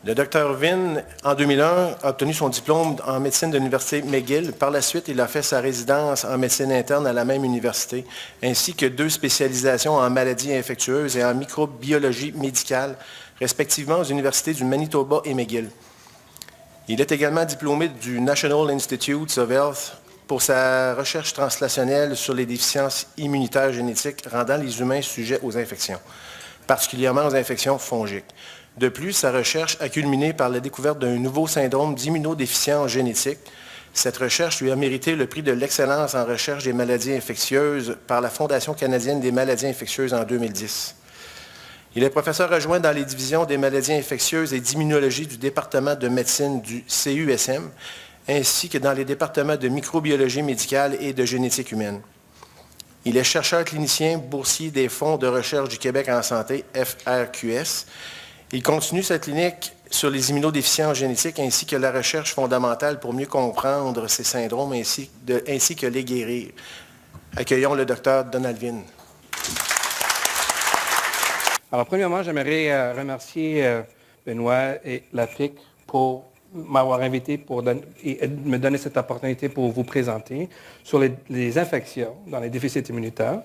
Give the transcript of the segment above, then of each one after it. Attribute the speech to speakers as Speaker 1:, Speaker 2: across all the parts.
Speaker 1: Le Dr Vin, en 2001, a obtenu son diplôme en médecine de l'Université McGill. Par la suite, il a fait sa résidence en médecine interne à la même université, ainsi que 2 spécialisations en maladies infectieuses et en microbiologie médicale, respectivement aux universités du Manitoba et McGill. Il est également diplômé du National Institutes of Health pour sa recherche translationnelle sur les déficiences immunitaires génétiques rendant les humains sujets aux infections, particulièrement aux infections fongiques. De plus, sa recherche a culminé par la découverte d'un nouveau syndrome d'immunodéficience génétique. Cette recherche lui a mérité le prix de l'excellence en recherche des maladies infectieuses par la Fondation canadienne des maladies infectieuses en 2010. Il est professeur adjoint dans les divisions des maladies infectieuses et d'immunologie du département de médecine du CUSM, ainsi que dans les départements de microbiologie médicale et de génétique humaine. Il est chercheur clinicien boursier des Fonds de recherche du Québec en santé, FRQS. Il continue sa clinique sur les immunodéficiences génétiques ainsi que la recherche fondamentale pour mieux comprendre ces syndromes ainsi que les guérir. Accueillons le Dr Donald Vin.
Speaker 2: Alors, premièrement, j'aimerais remercier Benoît et l'APIC pour m'avoir invité et me donner cette opportunité pour vous présenter sur les infections dans les déficits immunitaires.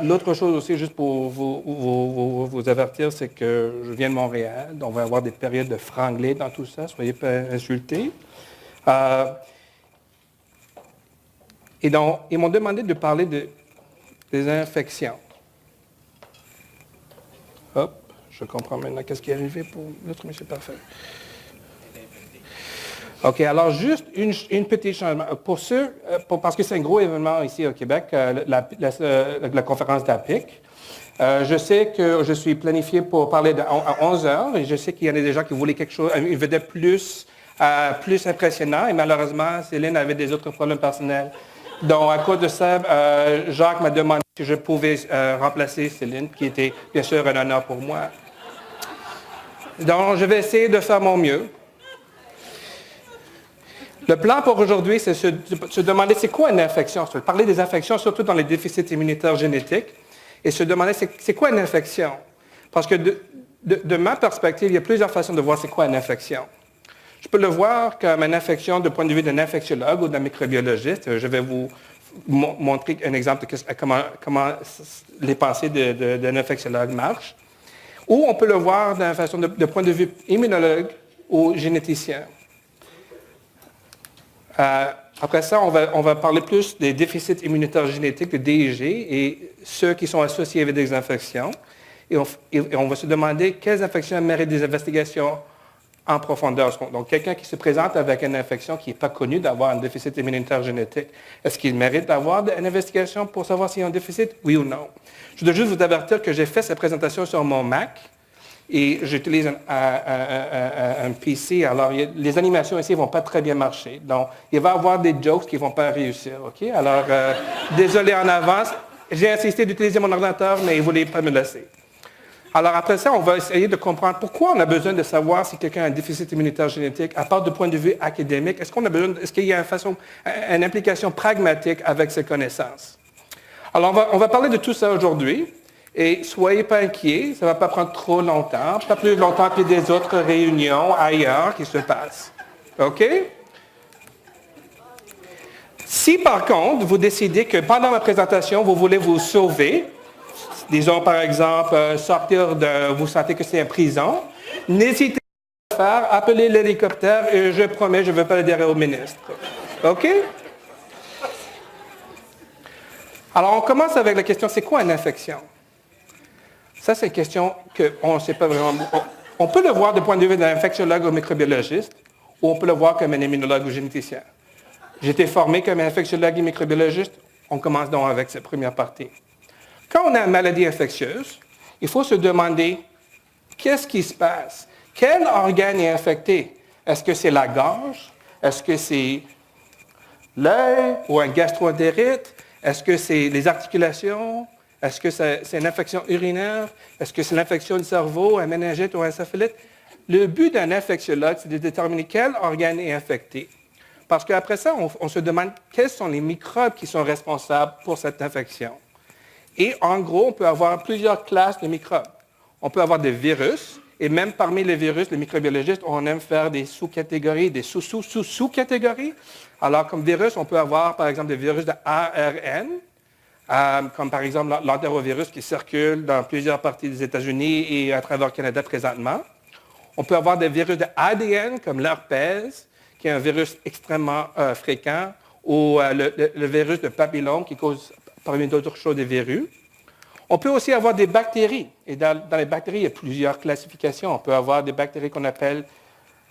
Speaker 2: L'autre chose aussi, juste pour vous avertir, c'est que je viens de Montréal. On va avoir des périodes de franglais dans tout ça. Soyez pas insultés. Et donc, ils m'ont demandé de parler des infections. Hop, je comprends maintenant qu'est-ce qui est arrivé pour l'autre, mais c'est parfait. OK, alors juste une petite changement. Parce que c'est un gros événement ici au Québec, la conférence d'APIC. Je sais que je suis planifié pour parler à 11 heures et je sais qu'il y en a des gens qui voulaient quelque chose, une vedette plus impressionnant et malheureusement, Céline avait des autres problèmes personnels. Donc, à cause de ça, Jacques m'a demandé si je pouvais remplacer Céline, qui était bien sûr un honneur pour moi. Donc, je vais essayer de faire mon mieux. Le plan pour aujourd'hui, c'est se demander c'est quoi une infection. Parler des infections, surtout dans les déficits immunitaires génétiques, et se demander c'est quoi une infection. Parce que de ma perspective, il y a plusieurs façons de voir c'est quoi une infection. Je peux le voir comme une infection du point de vue d'un infectiologue ou d'un microbiologiste. Je vais vous montrer un exemple de comment les pensées d'un infectiologue marchent. Ou on peut le voir d'une façon de point de vue immunologue ou généticien. Après ça, on va parler plus des déficits immunitaires génétiques, le DIG, et ceux qui sont associés avec des infections. Et on va se demander quelles infections méritent des investigations en profondeur. Donc, quelqu'un qui se présente avec une infection qui n'est pas connue d'avoir un déficit immunitaire génétique, est-ce qu'il mérite d'avoir une investigation pour savoir s'il y a un déficit, oui ou non? Je dois juste vous avertir que j'ai fait cette présentation sur mon Mac. Et j'utilise un PC, alors les animations ici ne vont pas très bien marcher. Donc, il va y avoir des jokes qui ne vont pas réussir, OK? Alors, désolé en avance. J'ai insisté d'utiliser mon ordinateur, mais il ne voulait pas me laisser. Alors, après ça, on va essayer de comprendre pourquoi on a besoin de savoir si quelqu'un a un déficit immunitaire génétique, à part du point de vue académique. Est-ce qu'il y a une implication pragmatique avec ces connaissances? Alors, on va parler de tout ça aujourd'hui. Et soyez pas inquiets, ça ne va pas prendre trop longtemps, pas plus longtemps que des autres réunions ailleurs qui se passent. OK? Si par contre, vous décidez que pendant ma présentation, vous voulez vous sauver, disons par exemple, vous sentez que c'est une prison, n'hésitez pas à le faire, appelez l'hélicoptère et je promets, je ne veux pas le dire au ministre. OK? Alors, on commence avec la question, c'est quoi une infection? Ça, c'est une question qu'on ne sait pas vraiment. On peut le voir du point de vue d'un infectiologue ou microbiologiste, ou on peut le voir comme un immunologue ou généticien. J'ai été formé comme un infectiologue et microbiologiste. On commence donc avec cette première partie. Quand on a une maladie infectieuse, il faut se demander qu'est-ce qui se passe? Quel organe est infecté? Est-ce que c'est la gorge? Est-ce que c'est l'œil ou un gastroentérite? Est-ce que c'est les articulations? Est-ce que c'est une infection urinaire? Est-ce que c'est l'infection du cerveau, un méningite ou un encéphalite? Le but d'un infectiologue, c'est de déterminer quel organe est infecté. Parce qu'après ça, on se demande quels sont les microbes qui sont responsables pour cette infection. Et en gros, on peut avoir plusieurs classes de microbes. On peut avoir des virus Et même parmi les virus, les microbiologistes, on aime faire des sous-catégories, des sous-sous-sous-sous-catégories. Alors, comme virus, on peut avoir, par exemple, des virus de ARN, comme par exemple l'entérovirus qui circule dans plusieurs parties des États-Unis et à travers le Canada présentement. On peut avoir des virus de ADN, comme l'herpès, qui est un virus extrêmement fréquent, ou le virus de papillome, qui cause, parmi d'autres choses, des verrues. On peut aussi avoir des bactéries. Et dans les bactéries, il y a plusieurs classifications. On peut avoir des bactéries qu'on appelle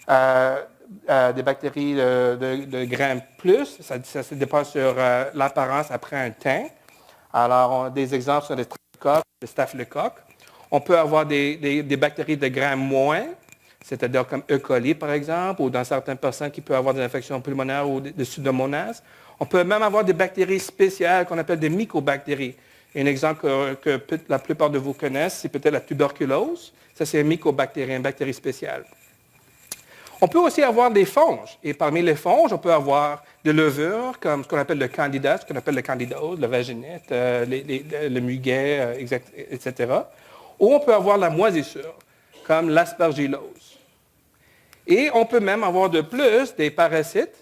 Speaker 2: des bactéries de grains plus. Ça se dépend sur l'apparence après un teint. Alors, des exemples sont des streptocoques, des staphylocoques. On peut avoir des bactéries de grains moins, c'est-à-dire comme E. coli, par exemple, ou dans certaines personnes qui peuvent avoir des infections pulmonaires ou des pseudomonas. On peut même avoir des bactéries spéciales qu'on appelle des mycobactéries. Un exemple que la plupart de vous connaissent, c'est peut-être la tuberculose. Ça, c'est un mycobactérie, une bactérie spéciale. On peut aussi avoir des fonges. Et parmi les fonges, on peut avoir des levures, comme ce qu'on appelle le candida, ce qu'on appelle le candidose, la vaginite, le muguet, etc. Ou on peut avoir la moisissure, comme l'aspergillose. Et on peut même avoir de plus des parasites.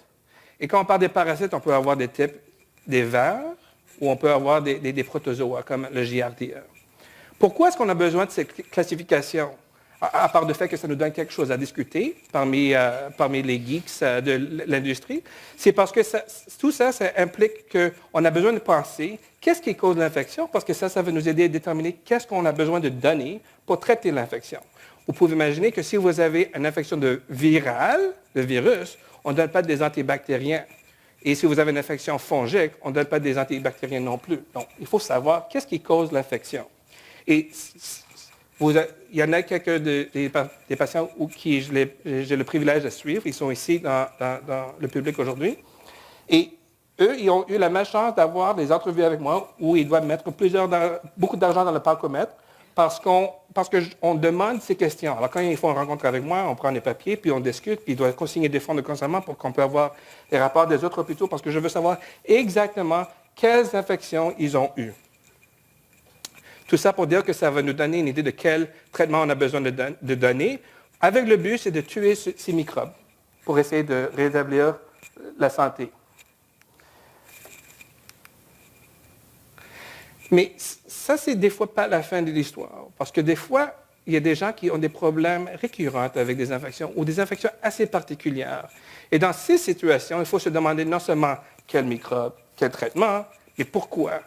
Speaker 2: Et quand on parle des parasites, on peut avoir des types des vers, ou on peut avoir des protozoa, comme le Giardia. Pourquoi est-ce qu'on a besoin de cette classification? À part le fait que ça nous donne quelque chose à discuter parmi les geeks de l'industrie, c'est parce que tout ça implique qu'on a besoin de penser qu'est-ce qui cause l'infection, parce que ça va nous aider à déterminer qu'est-ce qu'on a besoin de donner pour traiter l'infection. Vous pouvez imaginer que si vous avez une infection virale, de virus, on ne donne pas des antibactériens. Et si vous avez une infection fongique, on ne donne pas des antibactériens non plus. Donc, il faut savoir qu'est-ce qui cause l'infection. Et il y en a quelques des patients qui j'ai le privilège de suivre. Ils sont ici dans le public aujourd'hui. Et eux, ils ont eu la malchance d'avoir des entrevues avec moi où ils doivent mettre beaucoup d'argent dans le parcomètre parce qu'on demande ces questions. Alors, quand ils font une rencontre avec moi, on prend les papiers, puis on discute, puis ils doivent consigner des fonds de consommation pour qu'on puisse avoir les rapports des autres hôpitaux parce que je veux savoir exactement quelles infections ils ont eues. Tout ça pour dire que ça va nous donner une idée de quel traitement on a besoin de donner, avec le but, c'est de tuer ces microbes pour essayer de rétablir la santé. Mais ça, c'est des fois pas la fin de l'histoire, parce que des fois, il y a des gens qui ont des problèmes récurrents avec des infections ou des infections assez particulières. Et dans ces situations, il faut se demander non seulement quel microbe, quel traitement, mais pourquoi.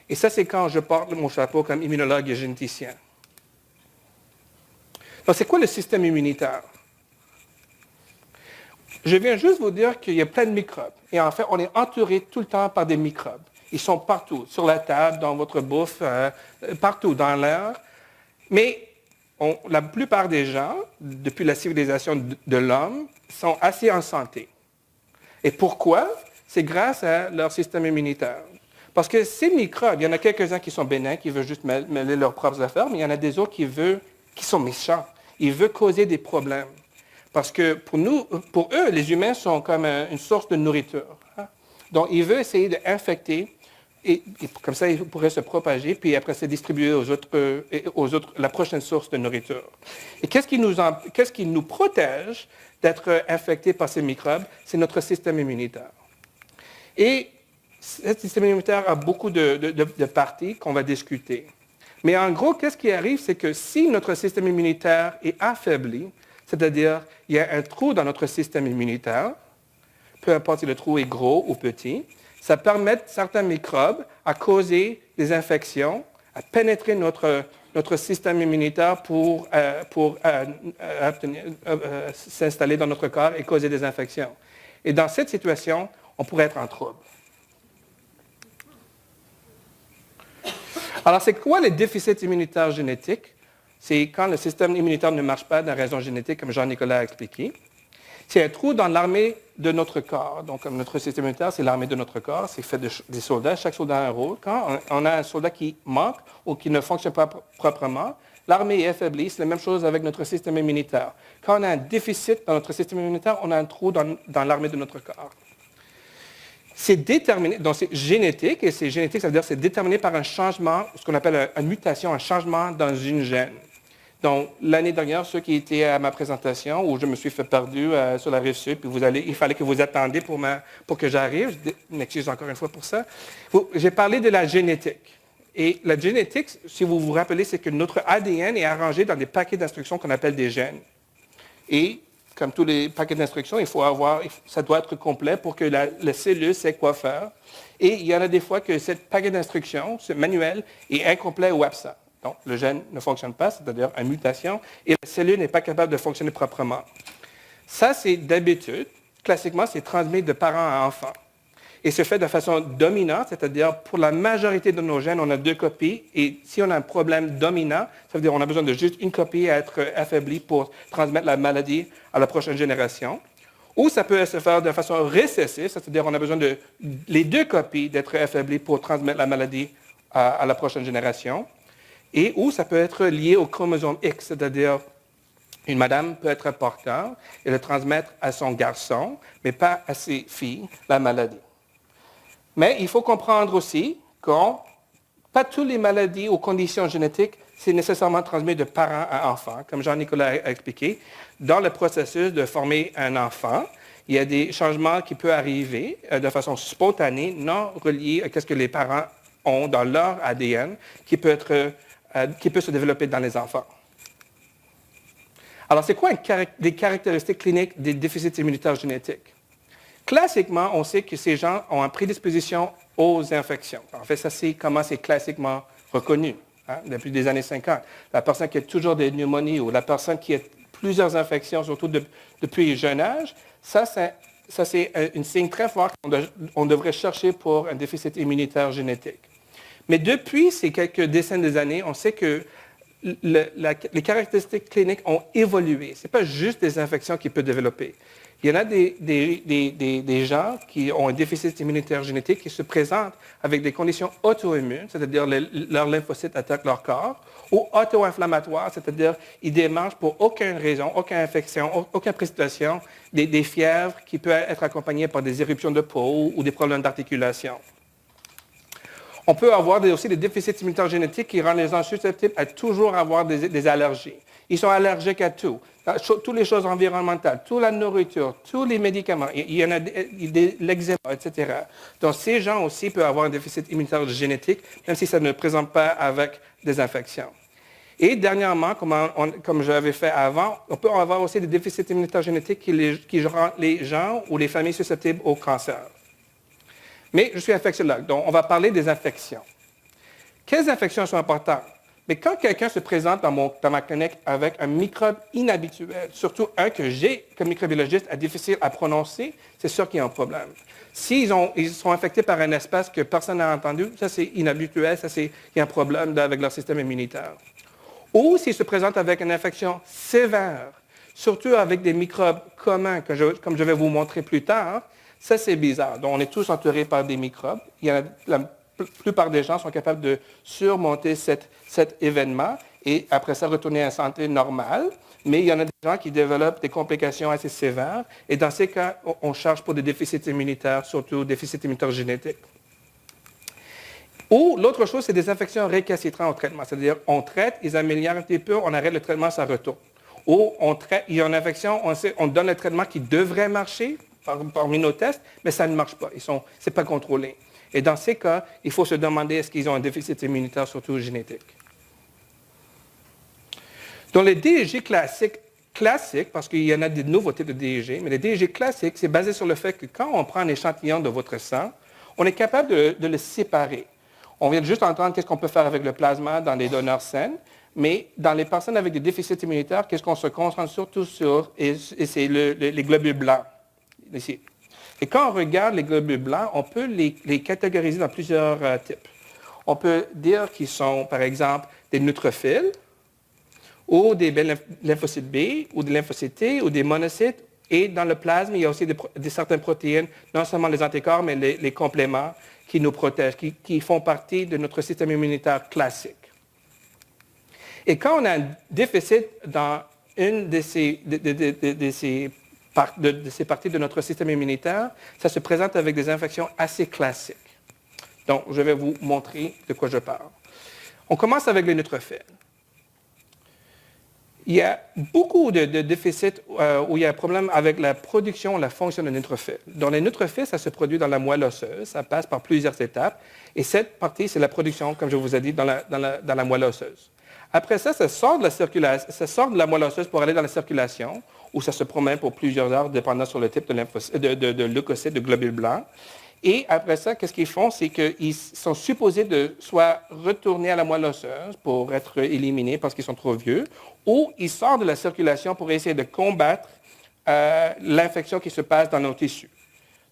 Speaker 2: Et ça, c'est quand je porte mon chapeau comme immunologue et généticien. Donc, c'est quoi le système immunitaire? Je viens juste vous dire qu'il y a plein de microbes. Et en fait, on est entouré tout le temps par des microbes. Ils sont partout, sur la table, dans votre bouffe, partout dans l'air. Mais la plupart des gens, depuis la civilisation de l'homme, sont assez en santé. Et pourquoi? C'est grâce à leur système immunitaire. Parce que ces microbes, il y en a quelques-uns qui sont bénins, qui veulent juste mêler leurs propres affaires, mais il y en a des autres qui sont méchants. Ils veulent causer des problèmes. Parce que pour eux, les humains sont comme une source de nourriture. Hein? Donc, ils veulent essayer d'infecter, et comme ça, ils pourraient se propager, puis après se distribuer aux autres la prochaine source de nourriture. Et qu'est-ce qui nous protège d'être infectés par ces microbes? C'est notre système immunitaire. Et ce système immunitaire a beaucoup de parties qu'on va discuter. Mais en gros, qu'est-ce qui arrive? C'est que si notre système immunitaire est affaibli, c'est-à-dire il y a un trou dans notre système immunitaire, peu importe si le trou est gros ou petit, ça permet certains microbes à causer des infections, à pénétrer notre système immunitaire pour s'installer dans notre corps et causer des infections. Et dans cette situation, on pourrait être en trouble. Alors, c'est quoi les déficits immunitaires génétiques? C'est quand le système immunitaire ne marche pas d'une raison génétique, comme Jean-Nicolas a expliqué. C'est un trou dans l'armée de notre corps. Donc, comme notre système immunitaire, c'est l'armée de notre corps. C'est fait des soldats. Chaque soldat a un rôle. Quand on a un soldat qui manque ou qui ne fonctionne pas proprement, l'armée est affaiblie. C'est la même chose avec notre système immunitaire. Quand on a un déficit dans notre système immunitaire, on a un trou dans l'armée de notre corps. C'est déterminé, donc c'est génétique, et c'est génétique, ça veut dire que c'est déterminé par un changement, ce qu'on appelle une mutation, un changement dans une gène. Donc, l'année dernière, ceux qui étaient à ma présentation, où je me suis fait perdu sur la Rive-Sud, puis il fallait que vous attendiez pour que j'arrive, je m'excuse encore une fois pour ça, j'ai parlé de la génétique. Et la génétique, si vous vous rappelez, c'est que notre ADN est arrangé dans des paquets d'instructions qu'on appelle des gènes. Et, comme tous les paquets d'instructions, ça doit être complet pour que la cellule sait quoi faire. Et il y en a des fois que ce paquet d'instructions, ce manuel, est incomplet ou absent. Donc, le gène ne fonctionne pas, c'est-à-dire une mutation, et la cellule n'est pas capable de fonctionner proprement. Ça, c'est d'habitude, classiquement, c'est transmis de parents à enfants. Et se fait de façon dominante, c'est-à-dire pour la majorité de nos gènes, on a 2 copies, et si on a un problème dominant, ça veut dire qu'on a besoin de juste une copie à être affaiblie pour transmettre la maladie à la prochaine génération. Ou ça peut se faire de façon récessive, c'est-à-dire qu'on a besoin de les 2 copies d'être affaiblies pour transmettre la maladie à la prochaine génération. Et ou ça peut être lié au chromosome X, c'est-à-dire une madame peut être porteur et le transmettre à son garçon, mais pas à ses filles, la maladie. Mais il faut comprendre aussi que pas toutes les maladies ou conditions génétiques, c'est nécessairement transmis de parents à enfants. Comme Jean-Nicolas a expliqué, dans le processus de former un enfant, il y a des changements qui peuvent arriver de façon spontanée, non reliés à ce que les parents ont dans leur ADN, qui peut se développer dans les enfants. Alors, c'est quoi des caractéristiques cliniques des déficits immunitaires génétiques? Classiquement, on sait que ces gens ont une prédisposition aux infections. En fait, ça, c'est comment c'est classiquement reconnu depuis les années 50. La personne qui a toujours des pneumonies ou la personne qui a plusieurs infections, surtout depuis le jeune âge, ça c'est un signe très fort qu'on devrait chercher pour un déficit immunitaire génétique. Mais depuis ces quelques décennies d'années, on sait que les caractéristiques cliniques ont évolué. Ce n'est pas juste des infections qui peuvent développer. Il y en a des gens qui ont un déficit immunitaire génétique qui se présentent avec des conditions auto-immunes, c'est-à-dire leurs lymphocytes attaquent leur corps, ou auto-inflammatoires, c'est-à-dire ils démarchent pour aucune raison, aucune infection, aucune précipitation, des fièvres qui peuvent être accompagnées par des éruptions de peau ou des problèmes d'articulation. On peut avoir aussi des déficits immunitaires génétiques qui rendent les gens susceptibles à toujours avoir des allergies. Ils sont allergiques à tout. Toutes les choses environnementales, toute la nourriture, tous les médicaments, il y en a l'eczéma, etc. Donc, ces gens aussi peuvent avoir un déficit immunitaire génétique, même si ça ne présente pas avec des infections. Et dernièrement, comme j'avais fait avant, on peut avoir aussi des déficits immunitaires génétiques qui rendent les gens ou les familles susceptibles au cancer. Mais je suis infectiologue, donc on va parler des infections. Quelles infections sont importantes? Mais quand quelqu'un se présente dans ma clinique avec un microbe inhabituel, surtout un que j'ai, comme microbiologiste, est difficile à prononcer, c'est sûr qu'il y a un problème. S'ils sont infectés par un espèce que personne n'a entendu, ça c'est inhabituel, il y a un problème avec leur système immunitaire. Ou s'ils se présentent avec une infection sévère, surtout avec des microbes communs, comme je vais vous montrer plus tard, ça c'est bizarre. Donc on est tous entourés par des microbes. La plupart des gens sont capables de surmonter cet événement et après ça retourner à la santé normale. Mais il y en a des gens qui développent des complications assez sévères et dans ces cas, on cherche pour des déficits immunitaires, surtout déficits immunitaires génétiques. Ou l'autre chose, c'est des infections récalcitrantes au traitement. C'est-à-dire, on traite, ils améliorent un petit peu, on arrête le traitement, ça retourne. Ou il y a une infection, on donne le traitement qui devrait marcher parmi nos tests, mais ça ne marche pas. Ce n'est pas contrôlé. Et dans ces cas, il faut se demander est-ce qu'ils ont un déficit immunitaire, surtout génétique. Dans les DEG classiques, parce qu'il y en a de nouveaux types de DEG, mais les DEG classiques, c'est basé sur le fait que quand on prend un échantillon de votre sang, on est capable de le séparer. On vient juste entendre qu'est-ce qu'on peut faire avec le plasma dans les donneurs saines, mais dans les personnes avec des déficits immunitaires, qu'est-ce qu'on se concentre surtout sur, et c'est les globules blancs, ici. Et quand on regarde les globules blancs, on peut les catégoriser dans plusieurs types. On peut dire qu'ils sont, par exemple, des neutrophiles, ou des lymphocytes B, ou des lymphocytes T, ou des monocytes. Et dans le plasma, il y a aussi certaines protéines, non seulement les anticorps, mais les compléments qui nous protègent, qui font partie de notre système immunitaire classique. Et quand on a un déficit dans une de ces parties de notre système immunitaire, ça se présente avec des infections assez classiques. Donc, je vais vous montrer de quoi je parle. On commence avec les neutrophiles. Il y a beaucoup de déficits où il y a un problème avec la production et la fonction des neutrophils. Dans les neutrophils, ça se produit dans la moelle osseuse, ça passe par plusieurs étapes, et cette partie, c'est la production, comme je vous ai dit, dans la moelle osseuse. Après ça, ça sort de la moelle osseuse pour aller dans la circulation, où ça se promène pour plusieurs heures, dépendant sur le type de leucocytes, de globules blancs. Et après ça, qu'est-ce qu'ils font? C'est qu'ils sont supposés de soit retourner à la moelle osseuse pour être éliminés parce qu'ils sont trop vieux, ou ils sortent de la circulation pour essayer de combattre l'infection qui se passe dans nos tissus.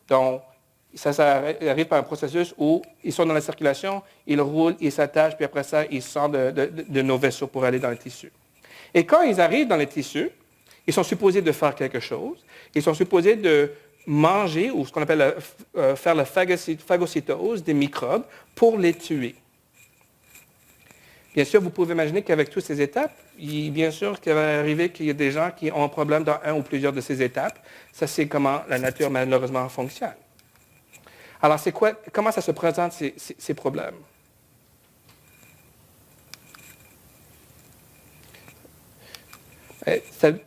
Speaker 2: Donc, ça arrive par un processus où ils sont dans la circulation, ils roulent, ils s'attachent, puis après ça, ils sortent de nos vaisseaux pour aller dans les tissus. Et quand ils arrivent dans les tissus, ils sont supposés de faire quelque chose. Ils sont supposés de manger, ou ce qu'on appelle faire la phagocytose des microbes pour les tuer. Bien sûr, vous pouvez imaginer qu'avec toutes ces étapes, bien sûr qu'il va arriver qu'il y a des gens qui ont un problème dans un ou plusieurs de ces étapes. Ça, c'est comment la nature, malheureusement, fonctionne. Alors, comment ça se présente, ces problèmes?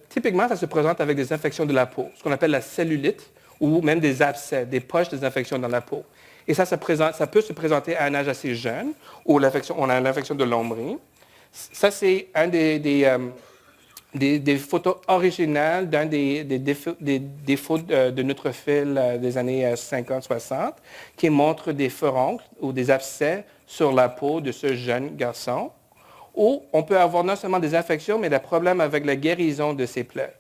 Speaker 2: Typiquement, ça se présente avec des infections de la peau, ce qu'on appelle la cellulite, ou même des abcès, des poches des infections dans la peau. Et ça peut se présenter à un âge assez jeune, où on a l'infection de l'ombrie. Ça, c'est un des photos originales d'un des défauts de neutrophils des années 50-60, qui montre des furoncles ou des abcès sur la peau de ce jeune garçon, où on peut avoir non seulement des infections, mais des problèmes avec la guérison de ces plaies.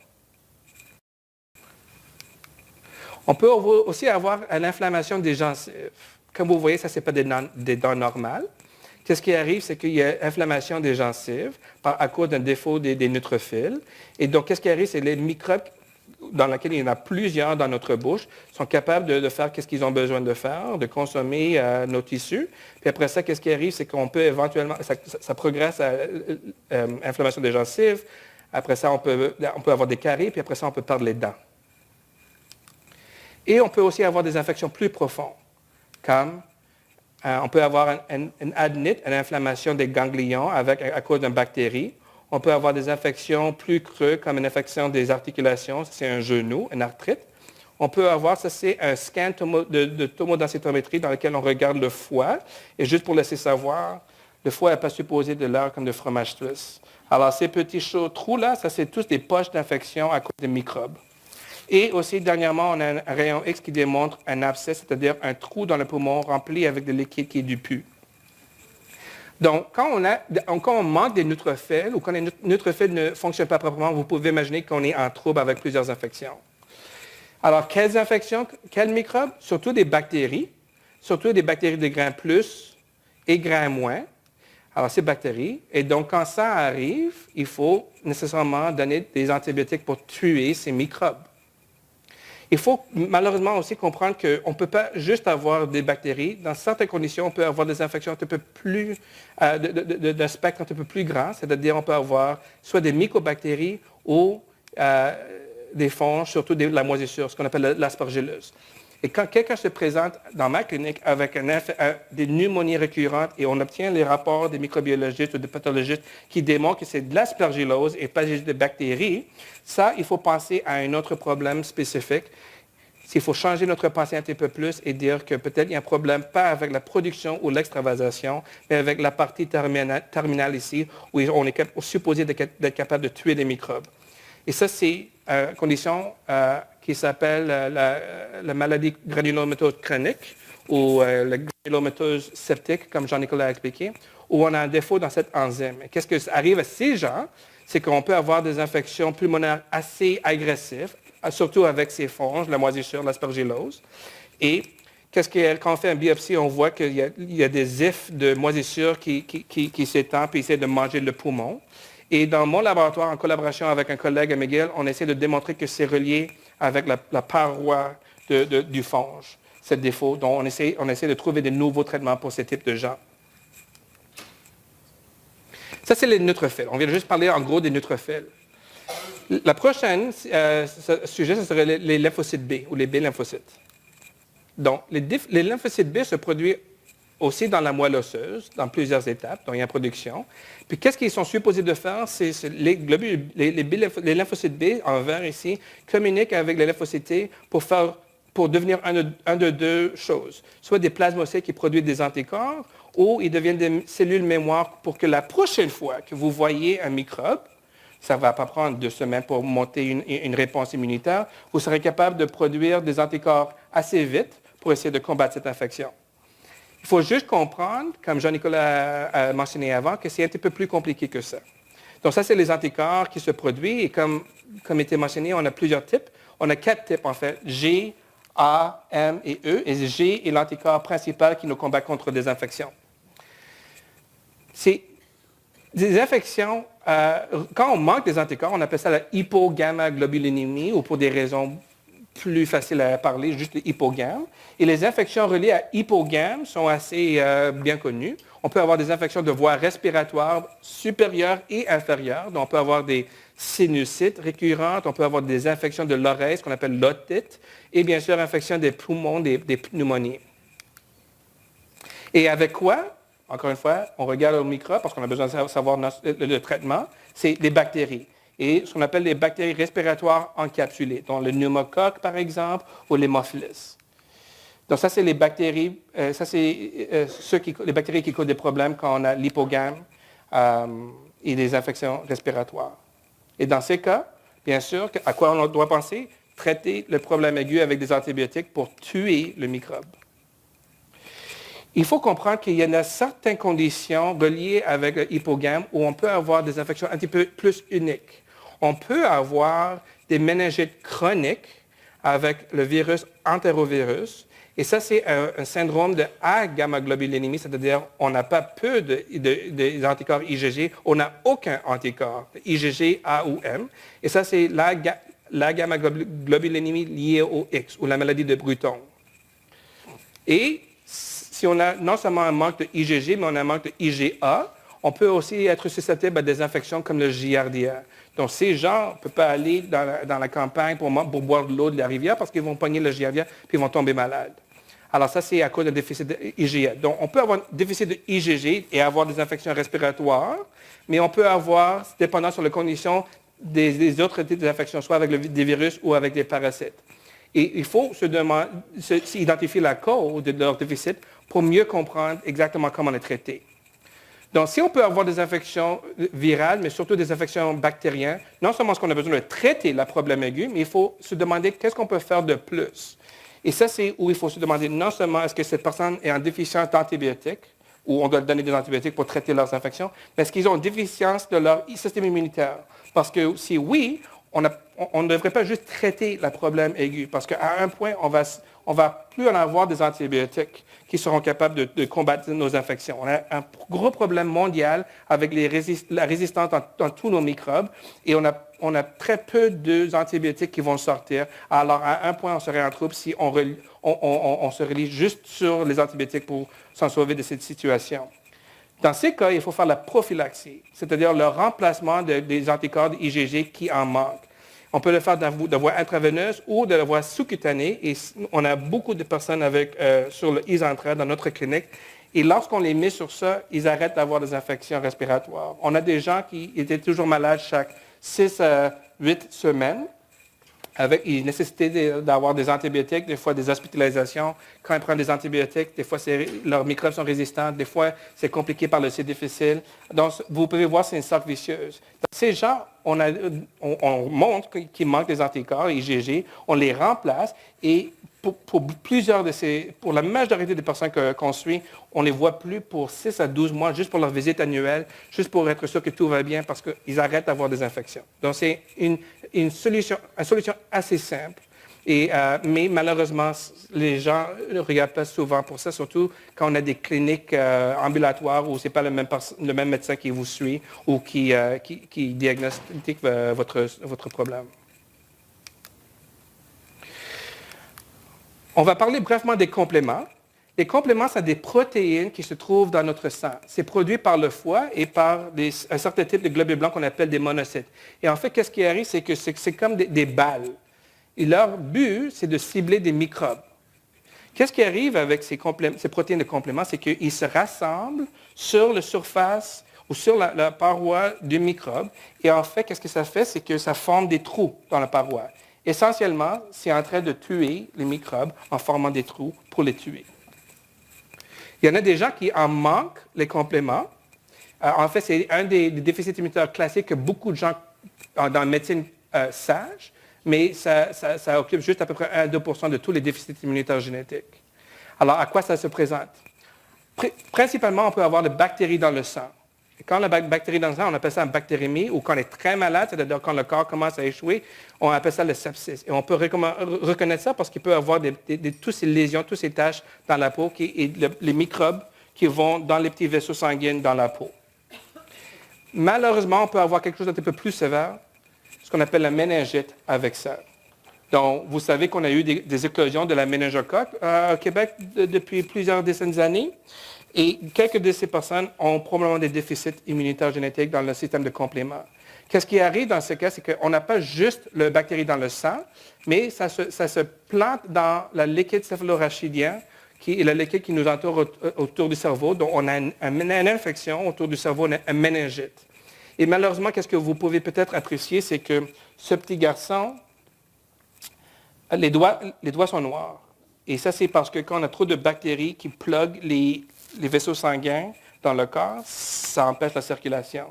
Speaker 2: On peut aussi avoir une inflammation des gencives. Comme vous voyez, ça, ce n'est pas des dents normales. Qu'est-ce qui arrive? C'est qu'il y a inflammation des gencives à cause d'un défaut des neutrophils. Et donc, qu'est-ce qui arrive? C'est les microbes dans lesquels il y en a plusieurs dans notre bouche sont capables de faire ce qu'ils ont besoin de faire, de consommer nos tissus. Puis après ça, qu'est-ce qui arrive? C'est qu'on peut éventuellement, ça progresse à inflammation des gencives. Après ça, on peut avoir des caries, puis après ça, on peut perdre les dents. Et on peut aussi avoir des infections plus profondes, comme on peut avoir une adénite, une inflammation des ganglions à cause d'une bactérie. On peut avoir des infections plus creuses, comme une infection des articulations, c'est un genou, une arthrite. On peut avoir, ça c'est un scan de tomodensitométrie dans lequel on regarde le foie. Et juste pour laisser savoir, le foie n'est pas supposé de l'air comme de fromage suisse. Alors ces petits trous-là, ça c'est tous des poches d'infection à cause des microbes. Et aussi, dernièrement, on a un rayon X qui démontre un abcès, c'est-à-dire un trou dans le poumon rempli avec de liquide qui est du pus. Donc, quand on manque des neutrophils ou quand les neutrophils ne fonctionnent pas proprement, vous pouvez imaginer qu'on est en trouble avec plusieurs infections. Alors, quelles infections, quels microbes? Surtout des bactéries de grain plus et grain moins. Alors, ces bactéries. Et donc, quand ça arrive, il faut nécessairement donner des antibiotiques pour tuer ces microbes. Il faut malheureusement aussi comprendre qu'on ne peut pas juste avoir des bactéries. Dans certaines conditions, on peut avoir des infections un peu plus, d'un spectre un peu plus grand, c'est-à-dire on peut avoir soit des mycobactéries ou des fonges, surtout de la moisissure, ce qu'on appelle l'aspergillose. Et quand quelqu'un se présente dans ma clinique avec des pneumonies récurrentes et on obtient les rapports des microbiologistes ou des pathologistes qui démontrent que c'est de l'aspergillose et pas juste des bactéries, ça, il faut penser à un autre problème spécifique. Il faut changer notre pensée un petit peu plus et dire que peut-être il y a un problème pas avec la production ou l'extravasation, mais avec la partie terminale ici, où on est supposé d'être capable de tuer les microbes. Et ça, c'est une condition qui s'appelle la maladie granulomatose chronique ou la granulomatose septique, comme Jean-Nicolas a expliqué, où on a un défaut dans cette enzyme. Qu'est-ce qui arrive à ces gens? C'est qu'on peut avoir des infections pulmonaires assez agressives, surtout avec ces fonges, la moisissure, l'aspergillose. Et quand on fait une biopsie, on voit qu'il y a des ifs de moisissure qui s'étendent et essaient de manger le poumon. Et dans mon laboratoire, en collaboration avec un collègue à McGill, on essaie de démontrer que c'est relié avec la paroi du fonge, ce défaut. Donc, on essaie de trouver des nouveaux traitements pour ce type de gens. Ça, c'est les neutrophils. On vient juste parler en gros des neutrophils. La prochaine sujet, ce serait les lymphocytes B ou les B-lymphocytes. Donc, les lymphocytes B se produisent aussi dans la moelle osseuse, dans plusieurs étapes, dont il y a une production. Puis qu'est-ce qu'ils sont supposés de faire? C'est les lymphocytes B en vert ici communiquent avec les lymphocytes T pour devenir un de deux choses. Soit des plasmocytes qui produisent des anticorps, ou ils deviennent des cellules mémoire pour que la prochaine fois que vous voyez un microbe, ça ne va pas prendre 2 semaines pour monter une réponse immunitaire, vous serez capable de produire des anticorps assez vite pour essayer de combattre cette infection. Il faut juste comprendre, comme Jean-Nicolas a mentionné avant, que c'est un petit peu plus compliqué que ça. Donc ça, c'est les anticorps qui se produisent, et comme était mentionné, on a plusieurs types. On a 4 types, en fait, G, A, M et E, et G est l'anticorps principal qui nous combat contre des infections. C'est des infections, quand on manque des anticorps, on appelle ça la hypogammaglobulinémie, ou pour des raisons plus faciles à parler, juste l'hypogamme. Et les infections reliées à hypogamme sont assez bien connues. On peut avoir des infections de voies respiratoires supérieures et inférieures. Donc, on peut avoir des sinusites récurrentes, on peut avoir des infections de l'oreille, ce qu'on appelle l'otite, et bien sûr, infections des poumons, des pneumonies. Et avec quoi? Encore une fois, on regarde au micro parce qu'on a besoin de savoir le traitement, c'est les bactéries. Et ce qu'on appelle les bactéries respiratoires encapsulées, dont le pneumocoque, par exemple, ou l'hémophilus. Donc, ça, c'est les bactéries, les bactéries qui causent des problèmes quand on a l'hypogamme et des infections respiratoires. Et dans ces cas, bien sûr, à quoi on doit penser? Traiter le problème aigu avec des antibiotiques pour tuer le microbe. Il faut comprendre qu'il y en a certaines conditions reliées avec l'hypogamme où on peut avoir des infections un petit peu plus uniques. On peut avoir des méningites chroniques avec le virus entérovirus. Et ça, c'est un syndrome de agammaglobulinémie, c'est-à-dire on n'a pas peu des anticorps IgG, on n'a aucun anticorps IgG, A ou M. Et ça, c'est l'agammaglobulinémie liée au X, ou la maladie de Bruton. Et si on a non seulement un manque de IgG, mais on a un manque de IgA, on peut aussi être susceptible à des infections comme le Giardia. Donc, ces gens ne peuvent pas aller dans la campagne pour boire de l'eau de la rivière parce qu'ils vont pogner le Giardia puis ils vont tomber malades. Alors, ça, c'est à cause d'un déficit d'IgA. Donc, on peut avoir un déficit de IgG et avoir des infections respiratoires, mais on peut avoir, dépendant sur les conditions, des autres types d'infections, soit avec des virus ou avec des parasites. Et il faut s'identifier la cause de leur déficit pour mieux comprendre exactement comment les traiter. Donc, si on peut avoir des infections virales, mais surtout des infections bactériennes, non seulement est-ce qu'on a besoin de traiter le problème aigu, mais il faut se demander qu'est-ce qu'on peut faire de plus. Et ça, c'est où il faut se demander non seulement est-ce que cette personne est en déficience d'antibiotiques, ou on doit donner des antibiotiques pour traiter leurs infections, mais est-ce qu'ils ont une déficience de leur système immunitaire? Parce que si oui, on ne devrait pas juste traiter le problème aigu, parce qu'à un point, on va plus en avoir des antibiotiques qui seront capables de combattre nos infections. On a un gros problème mondial avec la résistance dans tous nos microbes, et on a très peu d'antibiotiques qui vont sortir. Alors, à un point, on serait en trouble si on se relie juste sur les antibiotiques pour s'en sauver de cette situation. Dans ces cas, il faut faire la prophylaxie, c'est-à-dire le remplacement des anticorps IgG qui en manquent. On peut le faire de voie intraveineuse ou de la voie sous-cutanée. Et on a beaucoup de personnes sur le Isantral dans notre clinique. Et lorsqu'on les met sur ça, ils arrêtent d'avoir des infections respiratoires. On a des gens qui étaient toujours malades chaque 6 à 8 semaines. Ils nécessitaient d'avoir des antibiotiques, des fois des hospitalisations. Quand ils prennent des antibiotiques, des fois leurs microbes sont résistants, des fois c'est compliqué par le C difficile. Donc, vous pouvez voir, c'est une cercle vicieuse. Donc, ces gens, on montre qu'il manque des anticorps IgG, on les remplace et pour la majorité des personnes qu'on suit, on ne les voit plus pour 6 à 12 mois, juste pour leur visite annuelle, juste pour être sûr que tout va bien parce qu'ils arrêtent d'avoir des infections. Donc, c'est une solution assez simple. Mais malheureusement, les gens ne regardent pas souvent pour ça, surtout quand on a des cliniques ambulatoires où ce n'est pas le même médecin qui vous suit ou qui diagnostique votre problème. On va parler brièvement des compléments. Les compléments, c'est des protéines qui se trouvent dans notre sang. C'est produit par le foie et par un certain type de globules blancs qu'on appelle des monocytes. Et en fait, qu'est-ce qui arrive, c'est que c'est comme des balles. Et leur but, c'est de cibler des microbes. Qu'est-ce qui arrive avec ces protéines de complément? C'est qu'ils se rassemblent sur la surface ou sur la paroi du microbe. Et en fait, qu'est-ce que ça fait? C'est que ça forme des trous dans la paroi. Essentiellement, c'est en train de tuer les microbes en formant des trous pour les tuer. Il y en a des gens qui en manquent les compléments. En fait, c'est un des déficits immunitaires classiques que beaucoup de gens dans la médecine savent, mais ça occupe juste à peu près 1 à 2 % de tous les déficits immunitaires génétiques. Alors, à quoi ça se présente? Principalement, on peut avoir des bactéries dans le sang. Et quand la bactérie dans le sang, on appelle ça une bactérémie, ou quand on est très malade, c'est-à-dire quand le corps commence à échouer, on appelle ça le sepsis. Et on peut reconnaître ça parce qu'il peut y avoir toutes ces lésions, toutes ces taches dans la peau et les microbes qui vont dans les petits vaisseaux sanguins dans la peau. Malheureusement, on peut avoir quelque chose d'un peu plus sévère, ce qu'on appelle la méningite avec ça. Donc, vous savez qu'on a eu des éclosions de la méningocoque au Québec depuis plusieurs décennies d'années. Et quelques de ces personnes ont probablement des déficits immunitaires génétiques dans le système de complément. Qu'est-ce qui arrive dans ce cas? C'est qu'on n'a pas juste la bactérie dans le sang, mais ça se plante dans le liquide céphalorachidien, qui est le liquide qui nous entoure autour du cerveau. Donc, on a une infection autour du cerveau, une méningite. Et malheureusement, qu'est-ce que vous pouvez peut-être apprécier, c'est que ce petit garçon, les doigts sont noirs. Et ça, c'est parce que quand on a trop de bactéries qui pluguent les vaisseaux sanguins dans le corps, ça empêche la circulation.